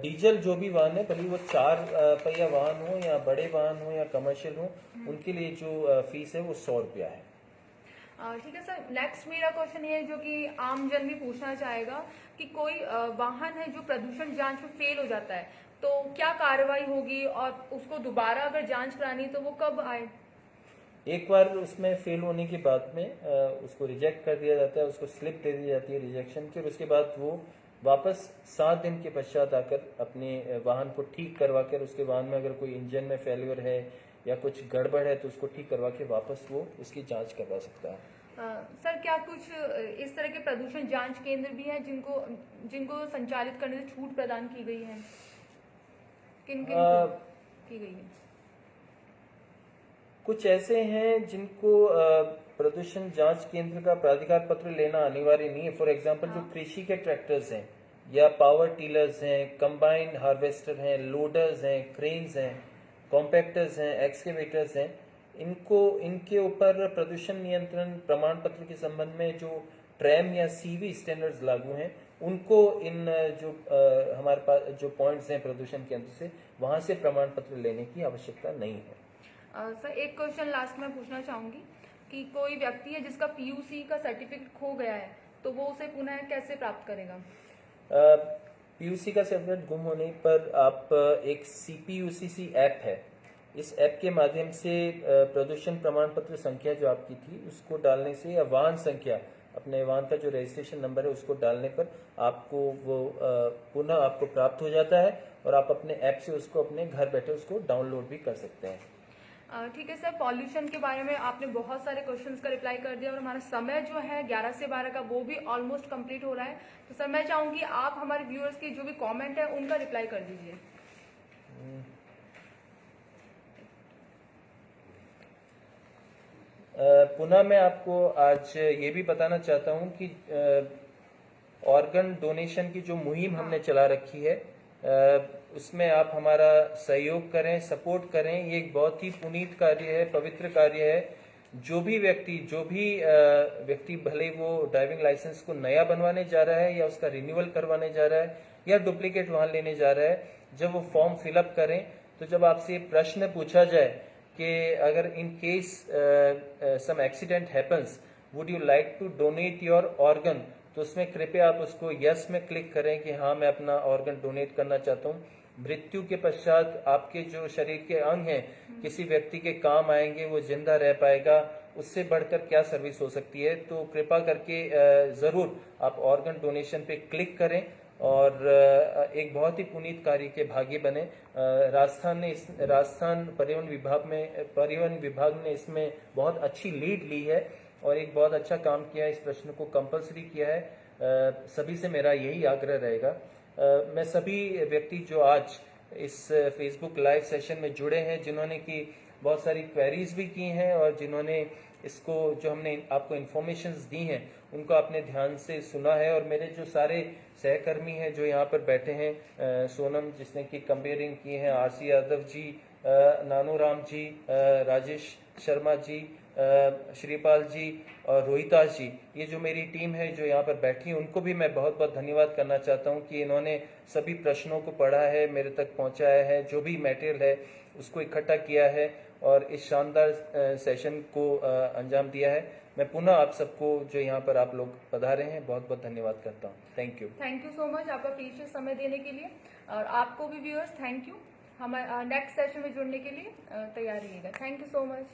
डीजल जो भी वाहन है, भले वो 4 पहिया वाहन हो या बड़े वाहन हो या कमर्शियल हो, उनके लिए जो फीस है वो 100 रुपया है। ठीक है सर, नेक्स्ट मेरा क्वेश्चन ये है जो कि आम जन भी पूछना चाहेगा कि कोई वाहन है जो प्रदूषण जांच में फेल हो जाता है तो क्या कार्रवाई होगी और उसको दोबारा अगर जांच करानी तो वो कब आए? एक बार उसमें फेल होने के बाद में उसको रिजेक्ट कर दिया जाता है, उसको स्लिप दे दी जाती है रिजेक्शन की, और उसके बाद वो वापस 7 दिन के पश्चात आकर अपने वाहन को ठीक करवा कर, उसके वाहन में अगर कोई इंजन में फेलियर है या कुछ गड़बड़ है तो उसको ठीक करवा के वापस वो उसकी जांच करवा सकता है। सर क्या कुछ इस तरह के प्रदूषण जांच केंद्र भी हैं जिनको संचालित करने से छूट प्रदान की गई है? किन किन की गई है? कुछ ऐसे हैं जिनको प्रदूषण जांच केंद्र का प्राधिकार पत्र लेना अनिवार्य नहीं है। फॉर एग्जांपल जो कृषि के ट्रैक्टर्स हैं या पावर टीलर्स हैं, कंबाइन हार्वेस्टर हैं, लोडर्स हैं, क्रेन्स हैं, कॉम्पैक्टर्स हैं, एक्सकेवेटर्स हैं, इनके ऊपर प्रदूषण नियंत्रण प्रमाण पत्र के संबंध में जो ट्रैम या सीवी स्टैंडर्ड्स लागू हैं, उनको इन जो हमारे पास जो पॉइंट्स हैं प्रदूषण केंद्र से, वहां से प्रमाण पत्र लेने की आवश्यकता नहीं है। सर एक क्वेश्चन लास्ट में पूछना चाहूंगी कि कोई व्यक्ति है जिसका पीयूसी का सर्टिफिकेट खो गया है, तो वो उसे पुनः कैसे प्राप्त करेगा? पीयूसी का सर्टिफिकेट गुम होने पर आप एक CPUCC ऐप है, इस ऐप के माध्यम से प्रदूषण प्रमाण पत्र संख्या जो आपकी थी उसको डालने से, या वाहन संख्या, अपने वाहन का जो रजिस्ट्रेशन नंबर है उसको डालने पर आपको वो पुनः आपको प्राप्त हो जाता है और आप अपने ऐप से उसको अपने घर बैठे उसको डाउनलोड भी कर सकते हैं। ठीक है सर, पॉल्यूशन के बारे में आपने बहुत सारे क्वेश्चंस का रिप्लाई कर दिया और हमारा समय जो है 11 से 12 का वो भी ऑलमोस्ट कंप्लीट हो रहा है। तो सर मैं चाहूंगी आप हमारे व्यूअर्स की जो भी कमेंट है उनका रिप्लाई कर दीजिए। पुनः मैं आपको आज ये भी बताना चाहता हूं कि ऑर्गन डोनेशन की जो मुहिम हमने चला रखी है, उसमें आप हमारा सहयोग करें, सपोर्ट करें। ये एक बहुत ही पुनीत कार्य है, पवित्र कार्य है। जो भी व्यक्ति भले वो ड्राइविंग लाइसेंस को नया बनवाने जा रहा है या उसका रिन्यूअल करवाने जा रहा है या डुप्लीकेट वाहन लेने जा रहा है, जब वो फॉर्म फिलअप करें तो जब आपसे प्रश्न पूछा जाए कि अगर in case some accident happens would you like to donate your organ, तो उसमें कृपया आप उसको यस में क्लिक करें कि हाँ मैं अपना ऑर्गन डोनेट करना चाहता हूँ। मृत्यु के पश्चात आपके जो शरीर के अंग हैं किसी व्यक्ति के काम आएंगे, वो जिंदा रह पाएगा, उससे बढ़कर क्या सर्विस हो सकती है। तो कृपा करके जरूर आप ऑर्गन डोनेशन पे क्लिक करें और एक बहुत ही पुनीत कार्य के भागी बने। राजस्थान परिवहन विभाग ने इसमें बहुत अच्छी लीड ली है और एक बहुत अच्छा काम किया है, इस प्रश्न को कंपलसरी किया है। सभी से मेरा यही आग्रह रहेगा। मैं सभी व्यक्ति जो आज इस फेसबुक लाइव सेशन में जुड़े हैं, जिन्होंने की बहुत सारी क्वेरीज भी की हैं और जिन्होंने इसको जो हमने आपको इन्फॉर्मेशंस दी हैं उनको आपने ध्यान से सुना है, और मेरे जो सारे सहकर्मी हैं जो यहाँ पर बैठे हैं, सोनम जिसने की कंपेयरिंग की है, RC यादव जी, नानू राम जी, राजेश शर्मा जी, श्रीपाल जी और रोहिताश जी, ये जो मेरी टीम है जो यहाँ पर बैठी है, उनको भी मैं बहुत बहुत धन्यवाद करना चाहता हूँ कि इन्होंने सभी प्रश्नों को पढ़ा है, मेरे तक पहुँचाया है, जो भी मटेरियल है उसको इकट्ठा किया है और इस शानदार सेशन को अंजाम दिया है। मैं पुनः आप सबको जो यहाँ पर आप लोग पधारे हैं बहुत बहुत धन्यवाद करता हूँ। थैंक यू सो मच आपका प्रीशियस समय देने के लिए, और आपको भी व्यूअर्स थैंक यू। हम नेक्स्ट सेशन में जुड़ने के लिए तैयार रहिएगा। Thank you so much.